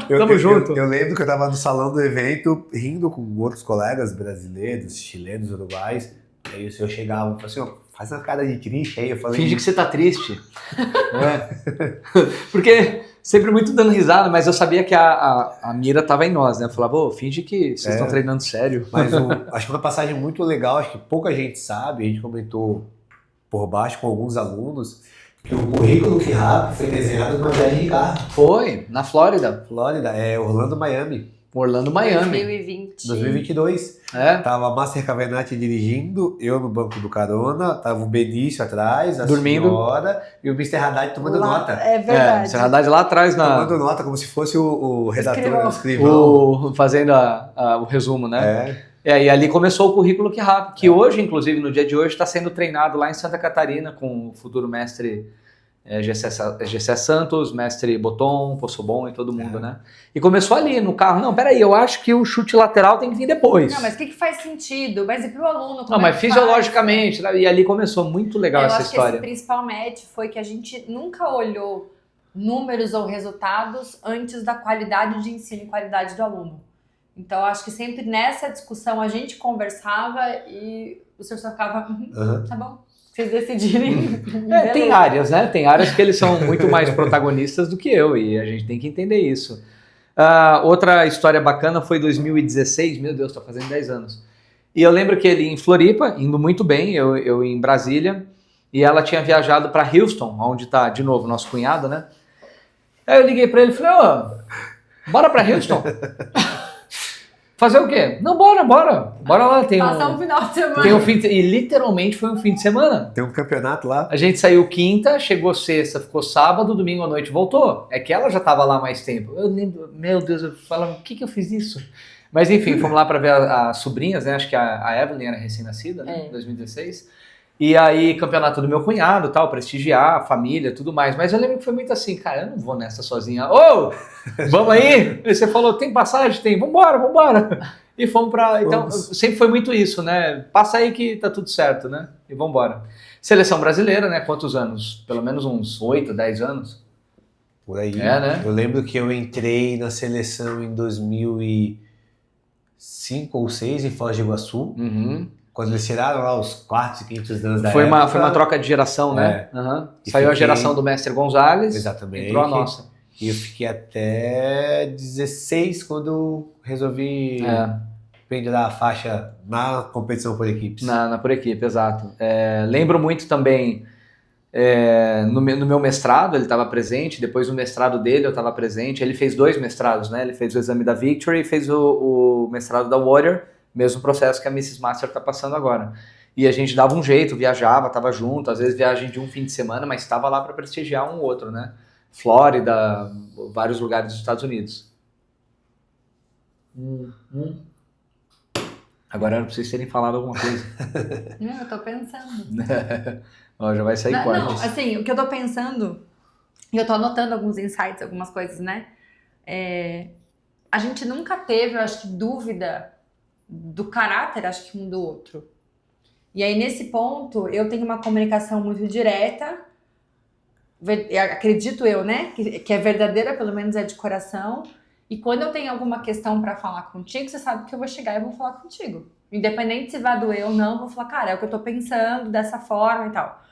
Tamo junto. Eu lembro que eu tava no salão do evento, rindo com outros colegas brasileiros, chilenos, uruguais. Aí o senhor chegava e falava assim, faz uma cara de triste aí. Eu falei, finge que você tá triste. Porque Sempre muito dando risada, mas eu sabia que a mira estava em nós, né? Eu falava, ô, finge que vocês estão treinando sério. Mas acho que uma passagem muito legal, acho que pouca gente sabe, a gente comentou por baixo com alguns alunos, que o currículo que RAP foi desenhado no Jair Ricardo. Foi, na Flórida. Flórida, Orlando, Miami. 2022. Tava a Márcia Cavenati dirigindo, eu no banco do carona, tava o Benício atrás, a dormindo, senhora e o Mr. Haddad tomando nota. É verdade. O Mr. Haddad lá atrás. Tomando nota, como se fosse o redator, o escrivão. Fazendo o resumo, né? E ali começou o currículo que RAP, que hoje, inclusive, no dia de hoje, está sendo treinado lá em Santa Catarina com o futuro mestre Gessé Santos, mestre Boton, Possobon e todo mundo, né? E começou ali no carro. Não, peraí, eu acho que o chute lateral tem que vir depois. Não, mas o que faz sentido? Mas e pro aluno? Não, mas fisiologicamente, né? E ali começou muito legal essa história. Eu acho que esse principal match foi que a gente nunca olhou números ou resultados antes da qualidade de ensino e qualidade do aluno. Então, acho que sempre nessa discussão a gente conversava e o senhor só ficava, tá bom. Vocês decidirem. Tem áreas, né? Tem áreas que eles são muito mais protagonistas do que eu e a gente tem que entender isso. Outra história bacana foi 2016, meu Deus, tá fazendo 10 anos. E eu lembro que ele em Floripa, indo muito bem, eu em Brasília, e ela tinha viajado para Houston, onde tá, de novo, nosso cunhado, né? Aí eu liguei para ele e falei, bora para Houston? Fazer o quê? Não, bora lá. Passar um final de semana. E literalmente foi um fim de semana. Tem um campeonato lá. A gente saiu quinta, chegou sexta, ficou sábado, domingo à noite voltou. É que ela já estava lá há mais tempo. Eu lembro, meu Deus, eu falava, o que eu fiz isso? Mas enfim, fomos lá para ver as sobrinhas, né? Acho que a Evelyn era recém-nascida, né? Em 2016. E aí, campeonato do meu cunhado, tal, prestigiar a família, tudo mais. Mas eu lembro que foi muito assim, cara, eu não vou nessa sozinha. Vamos aí? E você falou, tem passagem? Tem, vambora. E fomos pra... Então, sempre foi muito isso, né? Passa aí que tá tudo certo, né? E vambora. Seleção brasileira, né? Quantos anos? Pelo menos uns 8, 10 anos? Por aí. Né? Eu lembro que eu entrei na seleção em 2005 ou 2006 em Foz do Iguaçu. Quando eles tiraram lá os quartos e quintos anos da época. Foi uma troca de geração, né? Saiu a geração do mestre Gonzalez. Exatamente. Entrou a nossa. E eu fiquei até 16 quando resolvi pendurar a faixa na competição por equipes. Na por equipe, exato. Lembro muito também, no meu mestrado ele estava presente, depois no mestrado dele eu estava presente. Ele fez 2 mestrados, né? Ele fez o exame da Victory e fez o mestrado da Warrior. Mesmo processo que a Mrs. Master está passando agora. E a gente dava um jeito, viajava, estava junto, às vezes viagem de um fim de semana, mas estava lá para prestigiar um outro, né? Flórida, vários lugares dos Estados Unidos. Agora era para vocês terem falado alguma coisa. Não, eu tô pensando. Já vai sair quase. Não, assim, o que eu tô pensando, e eu tô anotando alguns insights, algumas coisas, né? A gente nunca teve, eu acho que, dúvida do caráter, acho que um do outro. E aí, nesse ponto, eu tenho uma comunicação muito direta, acredito eu, né? Que é verdadeira, pelo menos é de coração. E quando eu tenho alguma questão pra falar contigo, você sabe que eu vou chegar e vou falar contigo. Independente se vai doer ou não, eu vou falar, cara, é o que eu tô pensando, dessa forma e tal.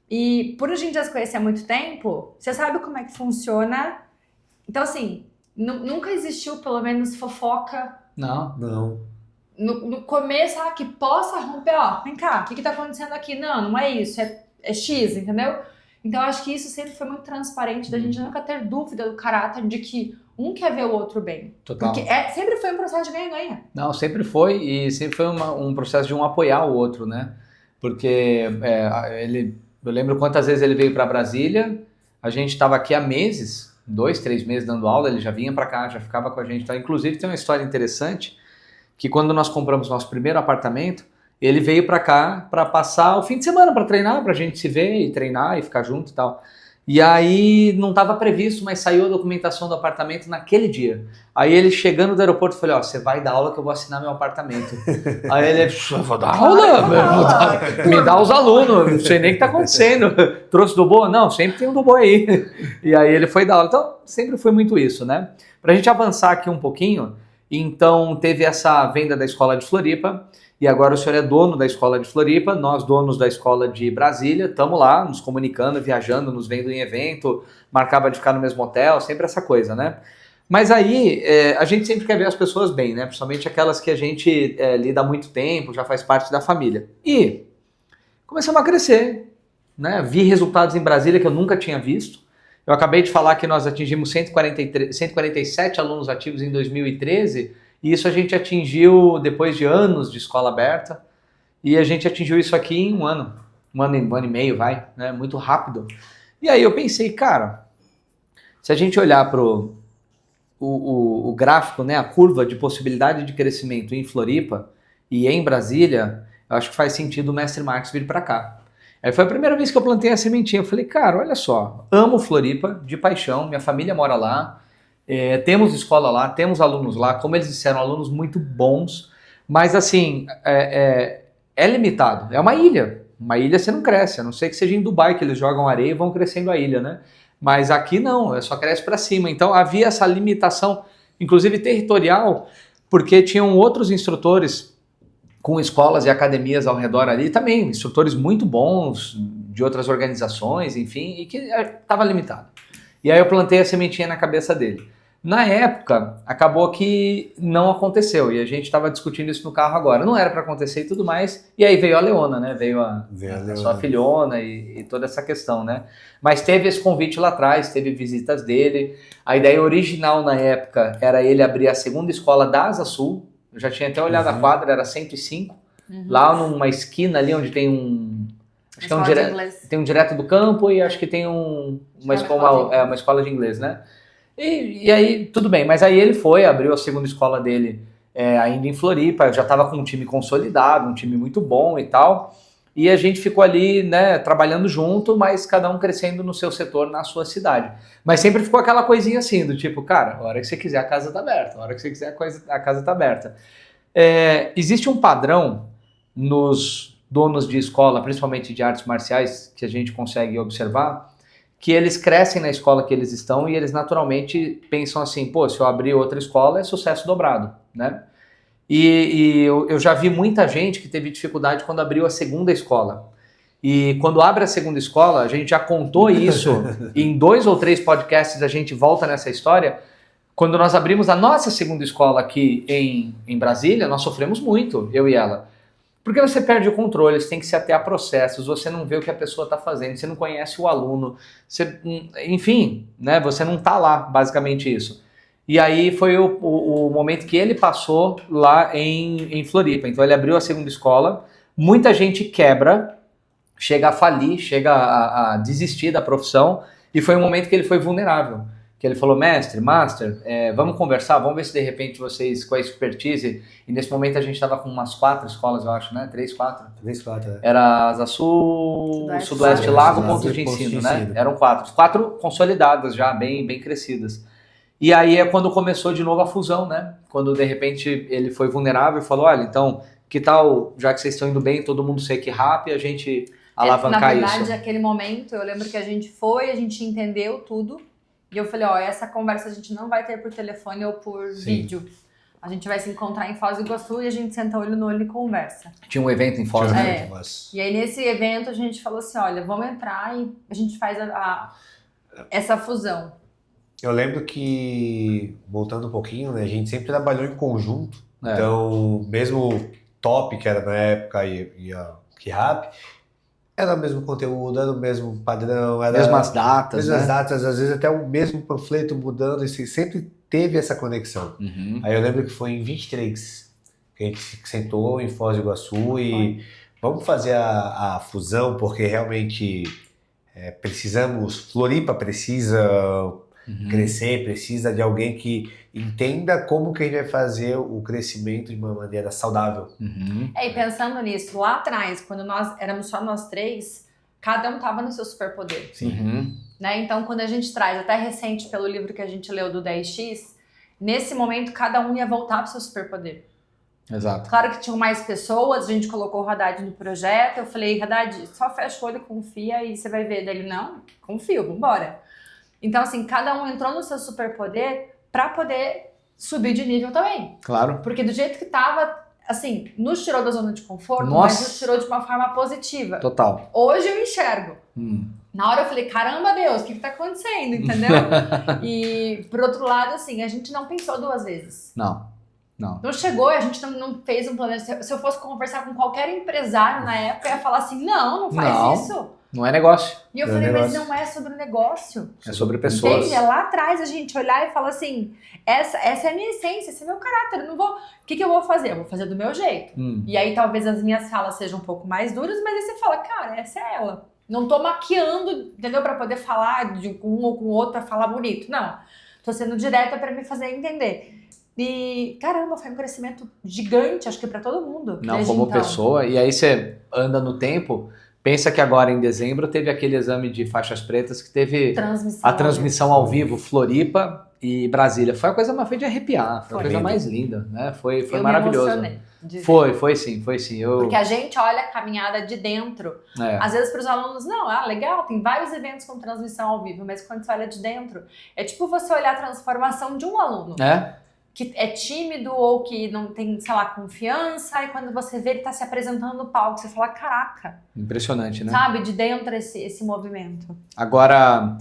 E por a gente já se conhecer há muito tempo, você sabe como é que funciona. Então, assim, nunca existiu, pelo menos, fofoca. Não. No começo, que possa romper, vem cá, o que tá acontecendo aqui? Não é isso, é X, entendeu? Então, eu acho que isso sempre foi muito transparente, da gente nunca ter dúvida do caráter de que um quer ver o outro bem. Total. Porque sempre foi um processo de ganha-ganha. Não, sempre foi, e sempre foi um processo de um apoiar o outro, né? Porque eu lembro quantas vezes ele veio para Brasília, a gente estava aqui há meses, 2, 3 meses dando aula, ele já vinha para cá, já ficava com a gente. Tá? Inclusive, tem uma história interessante, que quando nós compramos nosso primeiro apartamento, ele veio para cá para passar o fim de semana para treinar, para a gente se ver e treinar e ficar junto e tal. E aí não estava previsto, mas saiu a documentação do apartamento naquele dia. Aí ele chegando do aeroporto, falei, você vai dar aula que eu vou assinar meu apartamento. Aí ele, eu vou dar aula? Me dá os alunos, não sei nem o que está acontecendo. Trouxe do boa? Não, sempre tem um do boa aí. E aí ele foi dar aula. Então sempre foi muito isso, né? Para a gente avançar aqui um pouquinho, Então teve essa venda da escola de Floripa, e agora o senhor é dono da escola de Floripa, nós donos da escola de Brasília, estamos lá nos comunicando, viajando, nos vendo em evento, marcava de ficar no mesmo hotel, sempre essa coisa, né? Mas aí a gente sempre quer ver as pessoas bem, né? Principalmente aquelas que a gente lida há muito tempo, já faz parte da família. E começamos a crescer, né? Vi resultados em Brasília que eu nunca tinha visto. Eu acabei de falar que nós atingimos 147 alunos ativos em 2013, e isso a gente atingiu depois de anos de escola aberta, e a gente atingiu isso aqui em um ano e meio, vai, né? Muito rápido. E aí eu pensei, cara, se a gente olhar para o gráfico, né, a curva de possibilidade de crescimento em Floripa e em Brasília, eu acho que faz sentido o Mestre Marques vir para cá. Aí foi a primeira vez que eu plantei a sementinha. Eu falei, cara, olha só, amo Floripa de paixão, minha família mora lá, temos escola lá, temos alunos lá, como eles disseram, alunos muito bons, mas assim, é limitado, é uma ilha você não cresce, a não ser que seja em Dubai que eles jogam areia e vão crescendo a ilha, né? Mas aqui não, só cresce para cima, então havia essa limitação, inclusive territorial, porque tinham outros instrutores com escolas e academias ao redor ali também, instrutores muito bons, de outras organizações, enfim, e que estava limitado. E aí eu plantei a sementinha na cabeça dele. Na época, acabou que não aconteceu, e a gente estava discutindo isso no carro agora. Não era para acontecer e tudo mais, e aí veio a Leona, né? Veio a sua filhona e toda essa questão, né? Mas teve esse convite lá atrás, teve visitas dele. A ideia original na época era ele abrir a segunda escola da Asa Sul. Eu já tinha até olhado a quadra, era 105. Lá numa esquina ali onde tem acho que tem um direto do campo e acho que tem uma escola de inglês, né? E aí, tudo bem. Mas aí ele abriu a segunda escola dele ainda em Floripa. Já estava com um time consolidado, um time muito bom e tal. E a gente ficou ali, né, trabalhando junto, mas cada um crescendo no seu setor, na sua cidade. Mas sempre ficou aquela coisinha assim, do tipo, cara, a hora que você quiser a casa tá aberta, a hora que você quiser a casa tá aberta. Existe um padrão nos donos de escola, principalmente de artes marciais, que a gente consegue observar, que eles crescem na escola que eles estão e eles naturalmente pensam assim, pô, se eu abrir outra escola é sucesso dobrado, né? E eu já vi muita gente que teve dificuldade quando abriu a segunda escola. E quando abre a segunda escola, a gente já contou isso, em 2 ou 3 podcasts a gente volta nessa história. Quando nós abrimos a nossa segunda escola aqui em Brasília, nós sofremos muito, eu e ela. Porque você perde o controle, você tem que se ater a processos, você não vê o que a pessoa está fazendo, você não conhece o aluno, enfim, né, você não está lá, basicamente isso. E aí foi o momento que ele passou lá em Floripa. Então ele abriu a segunda escola, muita gente quebra, chega a falir, chega a desistir da profissão, e foi um momento que ele foi vulnerável. Que ele falou, master, vamos conversar, vamos ver se de repente vocês, com a expertise, e nesse momento a gente estava com umas 4 escolas, eu acho, né? 3, 4? 3, 4, Era Asa Sul, Sudoeste Lago, pontos de ensino, né? Eram 4. 4 consolidadas já, bem crescidas. E aí é quando começou de novo a fusão, né? Quando de repente ele foi vulnerável e falou, olha, então, que tal, já que vocês estão indo bem, todo mundo ser que rápido, a gente alavancar isso. Na verdade, naquele momento, eu lembro que a gente entendeu tudo. E eu falei, essa conversa a gente não vai ter por telefone ou por vídeo. A gente vai se encontrar em Foz do Iguaçu e a gente senta olho no olho e conversa. Tinha um evento em Foz, né? E aí nesse evento a gente falou assim, olha, vamos entrar e a gente faz essa fusão. Eu lembro que, voltando um pouquinho, né, a gente sempre trabalhou em conjunto. Então, mesmo o Top, que era na época, e a KeRap, era o mesmo conteúdo, era o mesmo padrão. Era mesmas datas, mesmas datas, às vezes até o mesmo panfleto mudando, e sempre teve essa conexão. Aí eu lembro que foi em 23 que a gente se sentou em Foz do Iguaçu e vamos fazer a fusão, porque realmente precisamos, Floripa precisa crescer, precisa de alguém que entenda como que a gente vai fazer o crescimento de uma maneira saudável. E pensando nisso, lá atrás, quando nós éramos só nós 3, cada um tava no seu superpoder. Né? Então, quando a gente traz, até recente pelo livro que a gente leu do 10X, nesse momento cada um ia voltar pro seu superpoder. Exato. Claro que tinham mais pessoas, a gente colocou o Haddad no projeto, eu falei, Haddad, só fecha o olho, confia e você vai ver. Dele, não, confio, vambora. Então, assim, cada um entrou no seu superpoder para poder subir de nível também. Claro. Porque do jeito que tava, assim, nos tirou da zona de conforto, Nossa. mas nos tirou de uma forma positiva. Total. Hoje eu enxergo. Na hora eu falei, caramba, Deus, o que tá acontecendo, entendeu? E, por outro lado, assim, a gente não pensou 2 vezes. Não. Não chegou, a gente não fez um planejamento. Se eu fosse conversar com qualquer empresário na época, eu ia falar assim, não faz isso. Não é negócio. E eu falei, mas não é sobre negócio. É sobre pessoas. Entende? É lá atrás a gente olhar e falar assim, essa é a minha essência, esse é meu caráter. Eu não vou... O que eu vou fazer? Eu vou fazer do meu jeito. E aí talvez as minhas falas sejam um pouco mais duras, mas aí você fala, cara, essa é ela. Não tô maquiando, entendeu? Pra poder falar de um ou com o outro pra falar bonito. Não. Tô sendo direta pra me fazer entender. E, caramba, foi um crescimento gigante, acho que pra todo mundo. Não, como pessoa. E aí você anda no tempo... Pensa que agora em dezembro teve aquele exame de faixas pretas que teve a transmissão ao vivo, Floripa e Brasília. Foi a coisa mais de arrepiar, foi a coisa mais linda, né? Foi maravilhoso. Foi sim. Porque a gente olha a caminhada de dentro. Às vezes para os alunos, não, legal, tem vários eventos com transmissão ao vivo, mas quando você olha de dentro, é tipo você olhar a transformação de um aluno. Que é tímido ou que não tem, sei lá, confiança, e quando você vê ele tá se apresentando no palco, você fala, caraca. Impressionante, né? Sabe, de dentro esse movimento. Agora,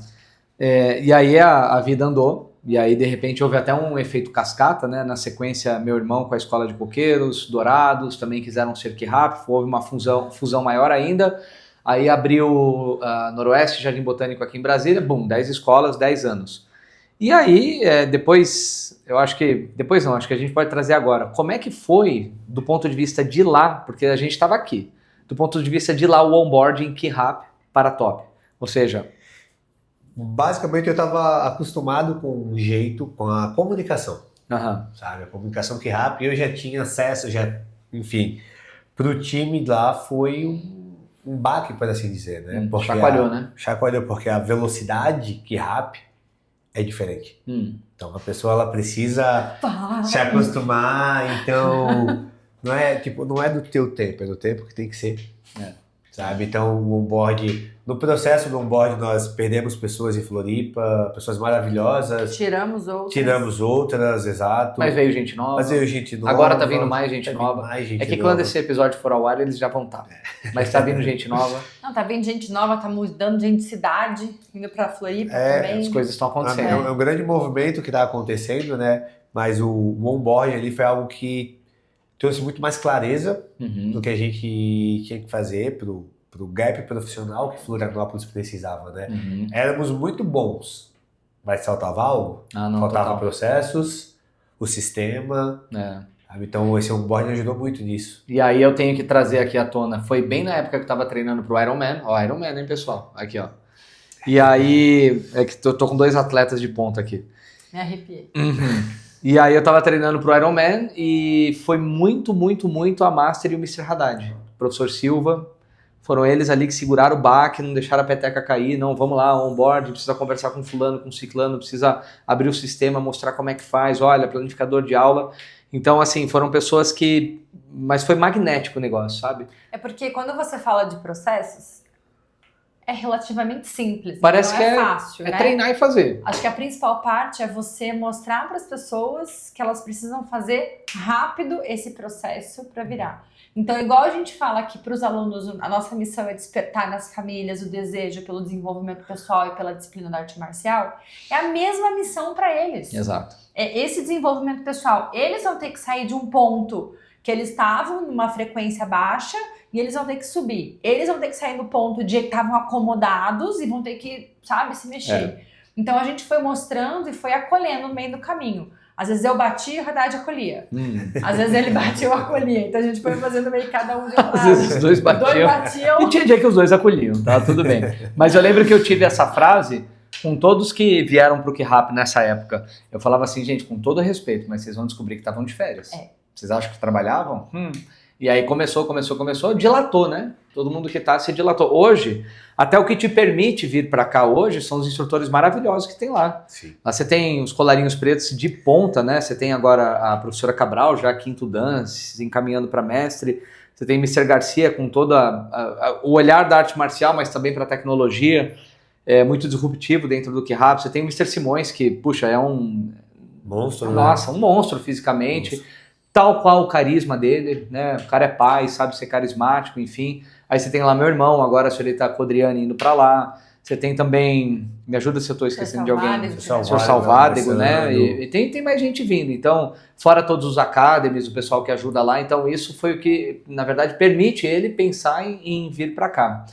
e aí a vida andou, e aí de repente houve até um efeito cascata, né? Na sequência, meu irmão com a Escola de Coqueiros, Dourados, também quiseram ser QRAP, houve uma fusão maior ainda, aí abriu Noroeste, Jardim Botânico aqui em Brasília, 10 escolas, 10 anos. E aí, acho que a gente pode trazer agora. Como é que foi, do ponto de vista de lá, porque a gente estava aqui, do ponto de vista de lá, o onboarding QRAP para top? Ou seja... Basicamente, eu estava acostumado com o jeito, com a comunicação. Sabe? A comunicação QRAP, eu já tinha acesso, enfim, para o time lá foi um baque, por assim dizer, né? Chacoalhou, né? Chacoalhou, porque a velocidade QRAP é diferente. Então a pessoa ela precisa se acostumar, então não é do teu tempo, é do tempo que tem que ser. Sabe? Então o onboard, no processo do onboard nós perdemos pessoas em Floripa, pessoas maravilhosas. Tiramos outras, exato. Mas veio gente nova. Agora tá vindo mais gente nova. Quando esse episódio for ao ar eles já vão estar. Mas tá vindo gente nova. Não, tá vindo gente nova, tá mudando gente de cidade, indo pra Floripa também. As coisas estão acontecendo. É um grande movimento que tá acontecendo, né? Mas o onboard ali foi algo que trouxe muito mais clareza do que a gente tinha que fazer pro gap profissional que Florianópolis precisava, né? Éramos muito bons, mas faltava algo. Faltava processos, o sistema. Então esse onboarding ajudou muito nisso. E aí eu tenho que trazer aqui à tona, foi bem na época que eu tava treinando pro Ironman. Ironman, hein, pessoal? Aqui, ó. E aí, é que eu tô com 2 atletas de ponta aqui. Me arrepiei. E aí eu tava treinando pro Ironman e foi muito a Master e o Mr. Haddad. O professor Silva, foram eles ali que seguraram o baque, não deixaram a peteca cair, não, vamos lá, onboard, precisa conversar com fulano, com ciclano, precisa abrir o sistema, mostrar como é que faz, olha, planificador de aula. Então, assim, foram pessoas que... Mas foi magnético o negócio, sabe? É porque quando você fala de processos, é relativamente simples. Parece que é fácil, né? Treinar e fazer. Acho que a principal parte é você mostrar para as pessoas que elas precisam fazer rápido esse processo para virar. Então, igual a gente fala que para os alunos, a nossa missão é despertar nas famílias o desejo pelo desenvolvimento pessoal e pela disciplina da arte marcial, é a mesma missão para eles. Exato. É esse desenvolvimento pessoal. Eles vão ter que sair de um ponto que eles estavam numa frequência baixa e eles vão ter que subir. Eles vão ter que sair do ponto de que estavam acomodados e vão ter que, sabe, se mexer. Então a gente foi mostrando e foi acolhendo no meio do caminho. Às vezes eu bati e o Haddad acolhia. Às vezes ele batia e eu acolhia. Então a gente foi fazendo meio que cada um de um lado. Às vezes os dois batiam. E tinha dia que os dois acolhiam, tá? Tudo bem. Mas eu lembro que eu tive essa frase com todos que vieram pro QRAP nessa época. Eu falava assim, gente, com todo respeito, mas vocês vão descobrir que estavam de férias. Vocês acham que trabalhavam? E aí começou, dilatou, né? Todo mundo que tá se dilatou. Hoje, até o que te permite vir para cá hoje são os instrutores maravilhosos que tem lá. Sim. Lá você tem os colarinhos pretos de ponta, né? Você tem agora a professora Cabral, já quinto dan, se encaminhando para mestre. Você tem Mr. Garcia com todo o olhar da arte marcial, mas também para tecnologia. É muito disruptivo dentro do QRAP. Você tem o Mr. Simões, que, puxa, é um Monstro, Nossa, um monstro fisicamente. Monstro. Tal qual o carisma dele, né? O cara é pai, sabe ser carismático, enfim. Aí você tem lá meu irmão, agora a senhorita Codriane indo pra lá. Você tem também, me ajuda se eu tô esquecendo de alguém. O Sr. Salvádego, né? E tem mais gente vindo. Então, fora todos os academies, o pessoal que ajuda lá. Então, isso foi o que, na verdade, permite ele pensar em vir pra cá.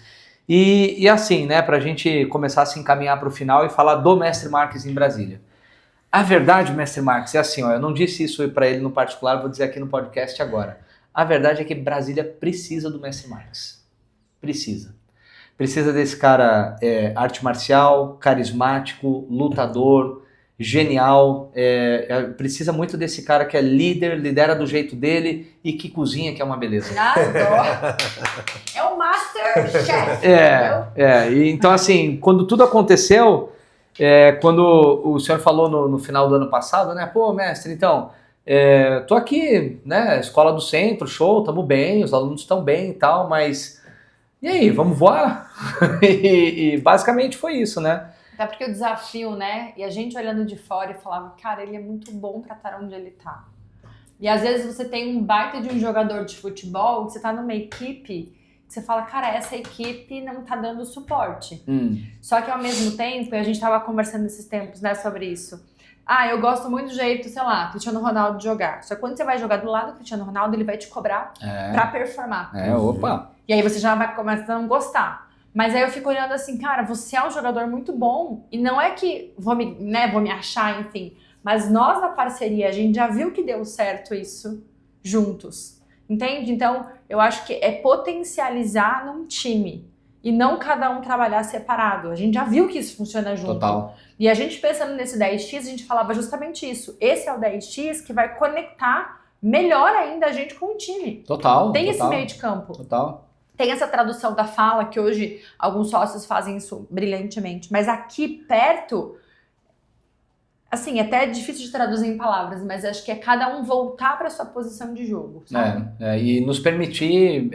E assim, né? Pra gente começar a se encaminhar pro final e falar do Mestre Marques em Brasília. A verdade, Mestre Marques, é assim, ó, eu não disse isso para ele no particular, vou dizer aqui no podcast agora. A verdade é que Brasília precisa do Mestre Marques. Precisa. Precisa desse cara arte marcial, carismático, lutador, genial. Precisa muito desse cara que é líder, lidera do jeito dele e que cozinha, que é uma beleza. É o Masterchef. E então assim, quando tudo aconteceu... quando o senhor falou no final do ano passado, né? Pô, mestre, então, tô aqui, né? Escola do Centro, show, tamo bem, os alunos estão bem e tal, mas e aí, vamos voar? e basicamente foi isso, né? Até porque o desafio, né? E a gente olhando de fora e falava, cara, ele é muito bom pra estar onde ele tá. E às vezes você tem um baita de um jogador de futebol, que você tá numa equipe... Você fala, cara, essa equipe não tá dando suporte. Só que ao mesmo tempo, e a gente tava conversando nesses tempos, né, sobre isso. Eu gosto muito do jeito, sei lá, Cristiano Ronaldo jogar. Só que quando você vai jogar do lado do Cristiano Ronaldo, ele vai te cobrar pra performar. Opa! E aí você já vai começando a gostar. Mas aí eu fico olhando assim, cara, você é um jogador muito bom. E não é que vou me achar, enfim. Mas nós na parceria, a gente já viu que deu certo isso juntos. Entende? Então, eu acho que é potencializar num time e não cada um trabalhar separado. A gente já viu que isso funciona junto. Total. E a gente pensando nesse 10x, a gente falava justamente isso. Esse é o 10x que vai conectar melhor ainda a gente com o time. Total. Tem esse meio de campo. Total. Tem essa tradução da fala, que hoje alguns sócios fazem isso brilhantemente. Mas aqui perto... Assim, até é difícil de traduzir em palavras, mas acho que é cada um voltar para sua posição de jogo, sabe? E nos permitir...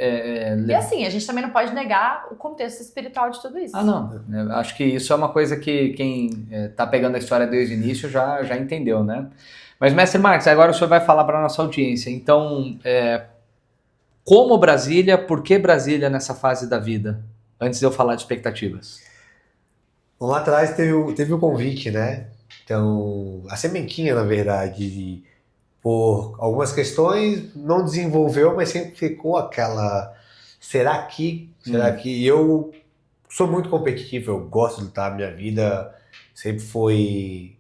E assim, a gente também não pode negar o contexto espiritual de tudo isso. Não. Acho que isso é uma coisa que quem tá pegando a história desde o início já entendeu, né? Mas, Mestre Marques, agora o senhor vai falar para a nossa audiência. Então, como Brasília, por que Brasília nessa fase da vida? Antes de eu falar de expectativas. Bom, lá atrás teve o convite, né? Então, a sementinha, na verdade, por algumas questões, não desenvolveu, mas sempre ficou aquela... Será que? Eu sou muito competitivo, eu gosto de lutar, minha vida sempre foi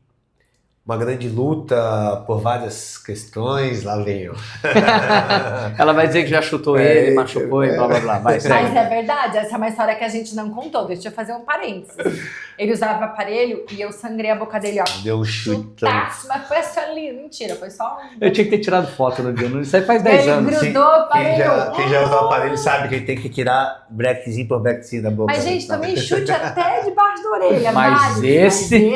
uma grande luta por várias questões, lá vem eu. Ela vai dizer que já chutou ele, machucou e blá blá blá. Mas é verdade, essa é uma história que a gente não contou, deixa eu fazer um parênteses. Ele usava aparelho e eu sangrei a boca dele, ó. Deu um chute. Mas foi só ali, mentira, foi só um... Eu tinha que ter tirado foto no dia, isso aí faz 10 anos. Ele grudou o aparelho. Quem já usou o aparelho sabe que ele tem que tirar brequezinho por brequezinho da boca. Mas gente, também chute até debaixo da orelha. Mas esse...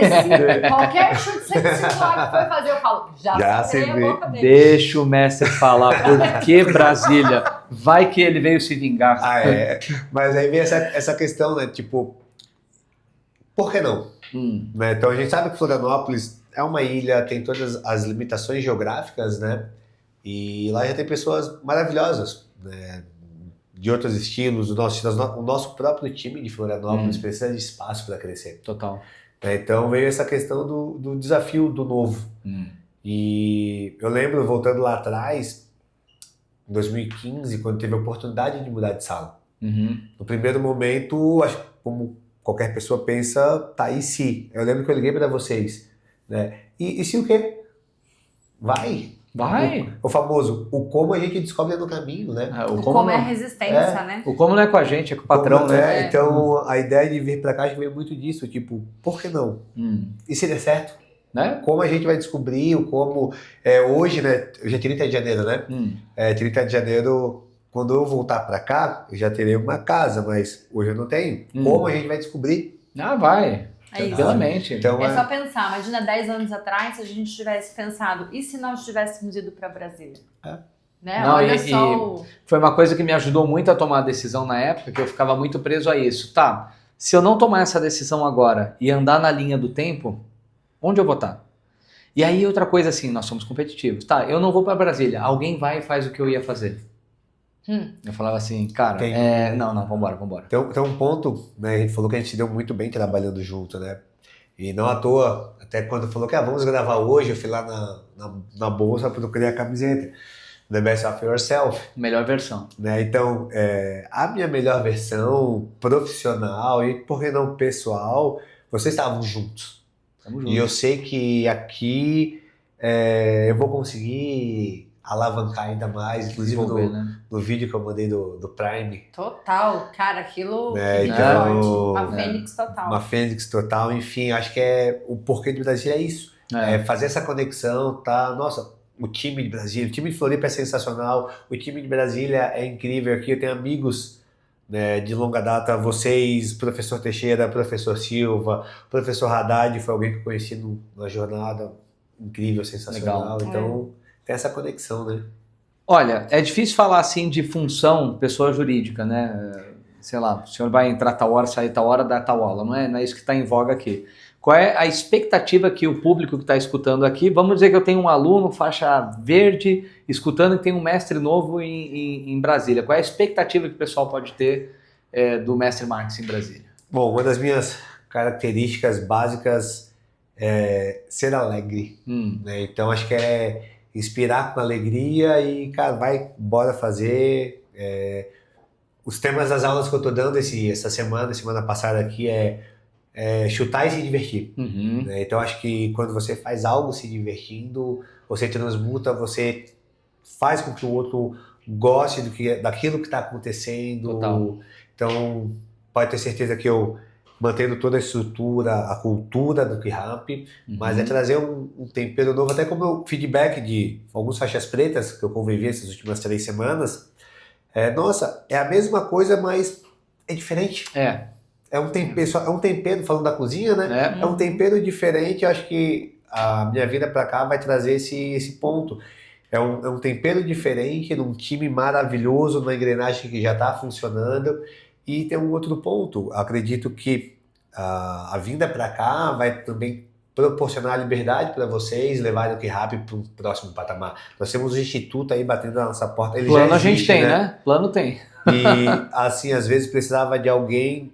qualquer chute sempre que foi fazer, eu falo, já sangrei a boca dele. Deixa o mestre falar, por que Brasília? Vai que ele veio se vingar. Mas aí vem essa questão, né, tipo... Por que não? Né? Então a gente sabe que Florianópolis é uma ilha, tem todas as limitações geográficas, né? E lá já tem pessoas maravilhosas, né? De outros estilos. O nosso próprio time de Florianópolis precisa de espaço para crescer. Total. Então veio essa questão do desafio do novo. E eu lembro, voltando lá atrás, em 2015, quando teve a oportunidade de mudar de sala. No primeiro momento, acho que como qualquer pessoa pensa, tá, e se? Eu lembro que eu liguei para vocês, né? E se o quê? Vai. O famoso, o como a gente descobre no caminho, né? O como é a resistência, né? O como não é com a gente, é com o patrão, né? Então, a ideia de vir para cá veio muito disso, tipo, por que não? E se der certo? Né? Como a gente vai descobrir, o como... hoje, né? Hoje é 30 de janeiro, né? 30 de janeiro... Quando eu voltar para cá, eu já terei uma casa, mas hoje eu não tenho. Como a gente vai descobrir? Vai. Tranquilamente. Então, é só pensar. Imagina 10 anos atrás, se a gente tivesse pensado, e se nós tivéssemos ido para Brasília? Né? Não, olha só. Foi uma coisa que me ajudou muito a tomar a decisão na época, que eu ficava muito preso a isso. Tá, se eu não tomar essa decisão agora e andar na linha do tempo, onde eu vou estar? E aí outra coisa assim, nós somos competitivos. Tá, eu não vou para Brasília, alguém vai e faz o que eu ia fazer. Eu falava assim, cara, não, vambora. Tem um ponto, né, a gente falou que a gente se deu muito bem trabalhando junto, né? E não à toa, até quando falou que vamos gravar hoje, eu fui lá na bolsa, procurei a camiseta. The Best of Yourself. Melhor versão. Né? Então, a minha melhor versão profissional e, por que não, pessoal, vocês estavam juntos. E eu sei que aqui eu vou conseguir alavancar ainda mais, inclusive no vídeo que eu mandei do Prime. Total, cara, aquilo então, uma fênix total. Uma fênix total, enfim, acho que o porquê do Brasil é isso. Fazer essa conexão, tá? Nossa, o time de Brasília, o time de Floripa é sensacional, o time de Brasília é incrível aqui, eu tenho amigos, né, de longa data, vocês, professor Teixeira, professor Silva, professor Haddad, foi alguém que eu conheci na jornada, incrível, sensacional, legal. Então tem essa conexão, né? Olha, é difícil falar assim de função pessoa jurídica, né? Sei lá, o senhor vai entrar tal hora, sair tal hora, dar tal aula, não é isso que está em voga aqui. Qual é a expectativa que o público que está escutando aqui, vamos dizer que eu tenho um aluno faixa verde escutando que tem um mestre novo em Brasília. Qual é a expectativa que o pessoal pode ter do mestre Marques em Brasília? Bom, uma das minhas características básicas é ser alegre. Né? Então acho que é inspirar com alegria e, cara, bora fazer. Os temas das aulas que eu estou dando essa semana passada aqui chutar e se divertir. Né? Então acho que quando você faz algo se divertindo, você transmuta, você faz com que o outro goste daquilo que está acontecendo. Total. Então pode ter certeza que eu mantendo toda a estrutura, a cultura do K-Rap, mas trazer um tempero novo, até como o feedback de alguns faixas pretas que eu convivi essas últimas 3 semanas. Nossa, é a mesma coisa, mas é diferente. É um tempero, falando da cozinha, né? É um tempero diferente. Eu acho que a minha vida pra cá vai trazer esse ponto. É um tempero diferente, num time maravilhoso, numa engrenagem que já está funcionando. E tem um outro ponto. Acredito que a vinda pra cá vai também proporcionar liberdade para vocês levarem o K-Rap para um próximo patamar. Nós temos um instituto aí batendo na nossa porta. Ele Plano já existe, a gente tem, né? Plano tem. E, assim, às vezes precisava de alguém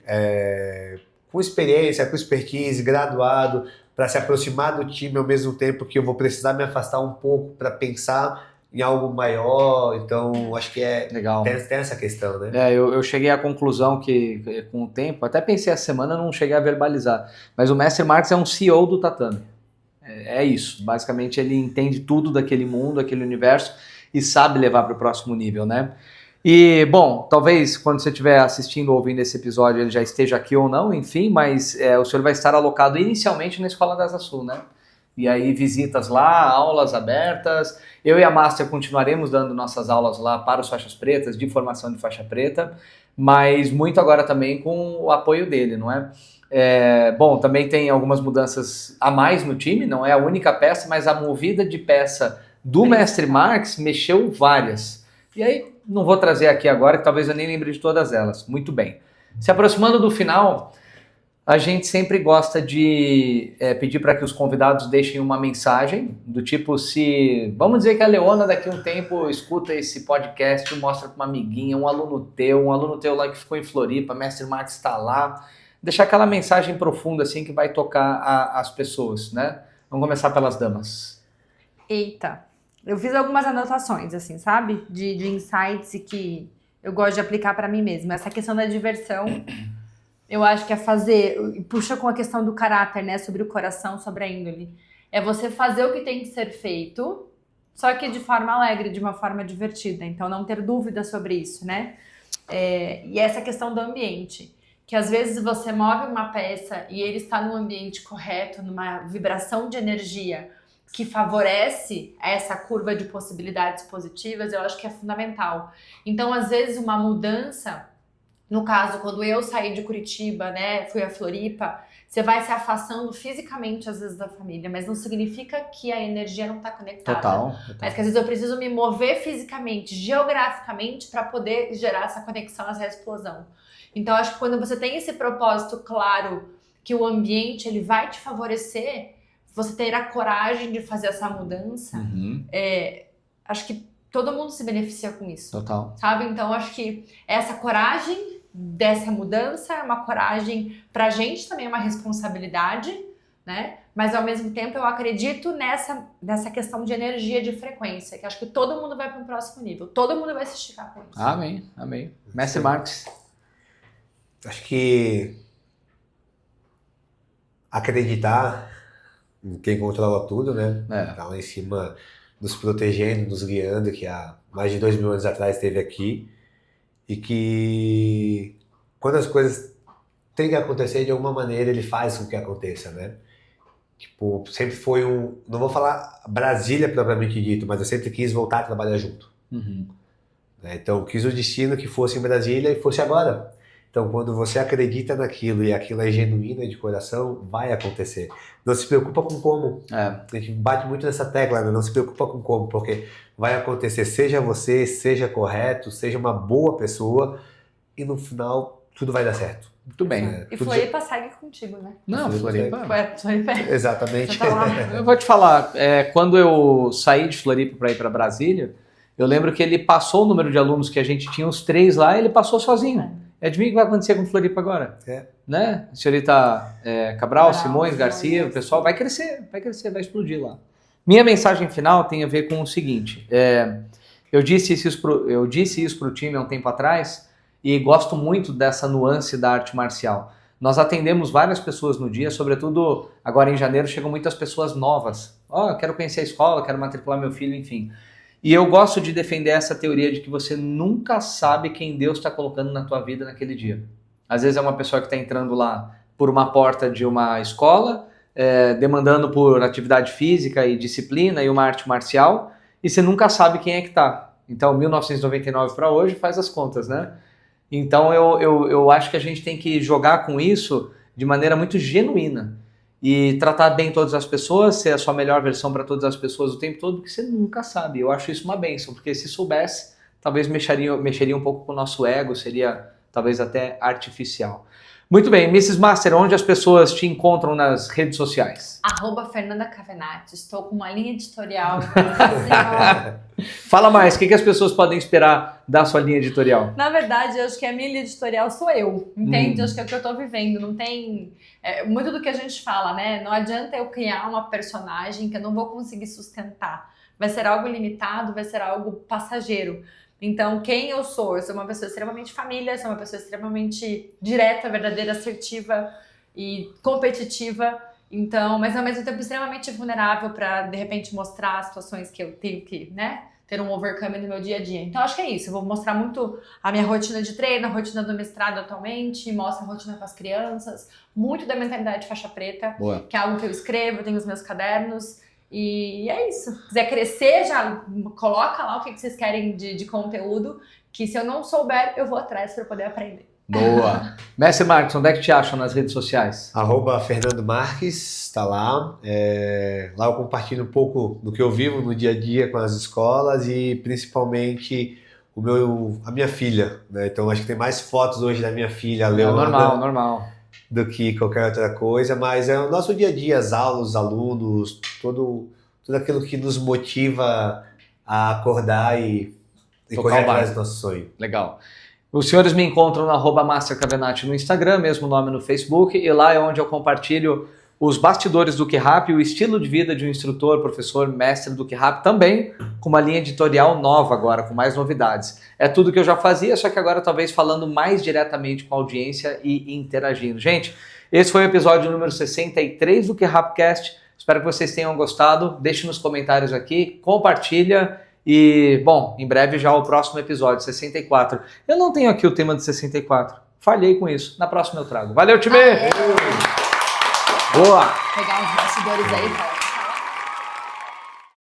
com experiência, com expertise, graduado, para se aproximar do time ao mesmo tempo que eu vou precisar me afastar um pouco para pensar em algo maior. Então, acho que legal. Tem essa questão, né? Eu cheguei à conclusão que, com o tempo, até pensei essa semana, não cheguei a verbalizar, mas o Mestre Marques é um CEO do tatame. É isso. Basicamente, ele entende tudo daquele mundo, daquele universo e sabe levar para o próximo nível, né? E, bom, talvez quando você estiver assistindo ou ouvindo esse episódio ele já esteja aqui ou não, enfim, mas o senhor vai estar alocado inicialmente na Escola da Asa Sul, né? E aí visitas lá, aulas abertas. Eu e a Master continuaremos dando nossas aulas lá para os faixas pretas, de formação de faixa preta, mas muito agora também com o apoio dele, não é? Bom, também tem algumas mudanças a mais no time, não é a única peça, mas a movida de peça do Mestre Marques mexeu várias. E aí, não vou trazer aqui agora, que talvez eu nem lembre de todas elas. Muito bem. Se aproximando do final, a gente sempre gosta de pedir para que os convidados deixem uma mensagem, do tipo vamos dizer que a Leona daqui a um tempo escuta esse podcast, mostra para uma amiguinha, um aluno teu lá que ficou em Floripa, Mestre Marques está lá, deixar aquela mensagem profunda assim que vai tocar as pessoas, né? Vamos começar pelas damas. Eita! Eu fiz algumas anotações, assim, sabe? De insights que eu gosto de aplicar para mim mesma. Essa questão da diversão, eu acho que puxa com a questão do caráter, né? Sobre o coração, sobre a índole. É você fazer o que tem que ser feito, só que de forma alegre, de uma forma divertida. Então, não ter dúvida sobre isso, né? E essa questão do ambiente. Que às vezes você move uma peça e ele está num ambiente correto, numa vibração de energia que favorece essa curva de possibilidades positivas, eu acho que é fundamental. Então, às vezes, uma mudança, no caso, quando eu saí de Curitiba, né, fui a Floripa, você vai se afastando fisicamente, às vezes, da família, mas não significa que a energia não está conectada. Total. Mas que, às vezes, eu preciso me mover fisicamente, geograficamente, para poder gerar essa conexão, essa explosão. Então, acho que quando você tem esse propósito claro, que o ambiente ele vai te favorecer, você ter a coragem de fazer essa mudança, acho que todo mundo se beneficia com isso. Total. Sabe? Então, acho que essa coragem dessa mudança é uma coragem pra gente também, é uma responsabilidade, né? Mas ao mesmo tempo eu acredito nessa questão de energia, de frequência, que acho que todo mundo vai para um próximo nível, todo mundo vai se esticar com isso. Amém, amém. Mestre Marques. Acho que acreditar em quem controla tudo, né? Tá lá em cima, nos protegendo, nos guiando, que há mais de 2.000 anos atrás esteve aqui, e que quando as coisas têm que acontecer de alguma maneira, ele faz com que aconteça, né? Tipo, sempre foi não vou falar Brasília propriamente dito, mas eu sempre quis voltar a trabalhar junto. Então, quis o destino que fosse em Brasília e fosse agora. Então, quando você acredita naquilo e aquilo é genuíno de coração, vai acontecer. Não se preocupa com como. A gente bate muito nessa tecla, né? Não se preocupa com como, porque vai acontecer. Seja você, seja correto, seja uma boa pessoa e no final tudo vai dar certo. Muito bem. E Floripa segue contigo, né? Não, Floripa. Floripa. Exatamente. Você tá lá. Eu vou te falar, quando eu saí de Floripa para ir para Brasília, eu lembro que ele passou o número de alunos que a gente tinha, os 3 lá, e ele passou sozinho. Adivinha o que vai acontecer com Floripa agora? Né? A senhorita Cabral, Simões, Garcia, o pessoal vai crescer, vai explodir lá. Minha mensagem final tem a ver com o seguinte, eu disse isso para o time há um tempo atrás, e gosto muito dessa nuance da arte marcial. Nós atendemos várias pessoas no dia, sobretudo agora em janeiro chegam muitas pessoas novas. Eu quero conhecer a escola, quero matricular meu filho, enfim. E eu gosto de defender essa teoria de que você nunca sabe quem Deus está colocando na tua vida naquele dia. Às vezes é uma pessoa que está entrando lá por uma porta de uma escola, demandando por atividade física e disciplina e uma arte marcial, e você nunca sabe quem é que está. Então, 1999 para hoje faz as contas, né? Então eu acho que a gente tem que jogar com isso de maneira muito genuína e tratar bem todas as pessoas, ser a sua melhor versão para todas as pessoas o tempo todo, porque você nunca sabe. Eu acho isso uma bênção, porque se soubesse, talvez mexeria um pouco com o nosso ego, seria talvez até artificial. Muito bem, Mrs. Master, onde as pessoas te encontram nas redes sociais? @Fernanda Cavenatti, estou com uma linha editorial. Fala mais, o que as pessoas podem esperar da sua linha editorial? Na verdade, eu acho que a minha linha editorial sou eu, entende? Acho que é o que eu estou vivendo, não tem... muito do que a gente fala, né? Não adianta eu criar uma personagem que eu não vou conseguir sustentar. Vai ser algo limitado, vai ser algo passageiro. Então, quem eu sou? Eu sou uma pessoa extremamente família, sou uma pessoa extremamente direta, verdadeira, assertiva e competitiva. Então, mas ao mesmo tempo extremamente vulnerável para, de repente, mostrar as situações que eu tenho que, né, ter um overcome no meu dia a dia. Então, acho que é isso. Eu vou mostrar muito a minha rotina de treino, a rotina do mestrado atualmente, mostro a rotina com as crianças, muito da mentalidade faixa preta, Boa. que é algo que eu escrevo, eu tenho os meus cadernos. E é isso. Se quiser crescer, já coloca lá o que vocês querem de conteúdo, que se eu não souber, eu vou atrás para poder aprender. Boa. Mestre Marques, onde é que te acham nas redes sociais? @Fernando Marques, tá lá. Lá eu compartilho um pouco do que eu vivo no dia a dia com as escolas e principalmente a minha filha, né? Então acho que tem mais fotos hoje da minha filha, a Leona. Normal. Do que qualquer outra coisa, mas é o nosso dia a dia, as aulas, os alunos, tudo aquilo que nos motiva a acordar e correr atrás do nosso sonho. Legal. Os senhores me encontram no @MasterCavenatti no Instagram, mesmo nome no Facebook, e lá é onde eu compartilho os bastidores do QRAP, o estilo de vida de um instrutor, professor, mestre do QRAP, também com uma linha editorial nova agora, com mais novidades. É tudo que eu já fazia, só que agora talvez falando mais diretamente com a audiência e interagindo. Gente, esse foi o episódio número 63 do QRAPcast. Espero que vocês tenham gostado. Deixe nos comentários aqui, compartilha e, bom, em breve já o próximo episódio, 64. Eu não tenho aqui o tema de 64. Falhei com isso. Na próxima eu trago. Valeu, time! Boa! Boa! Pegar uns bastidores aí, cara.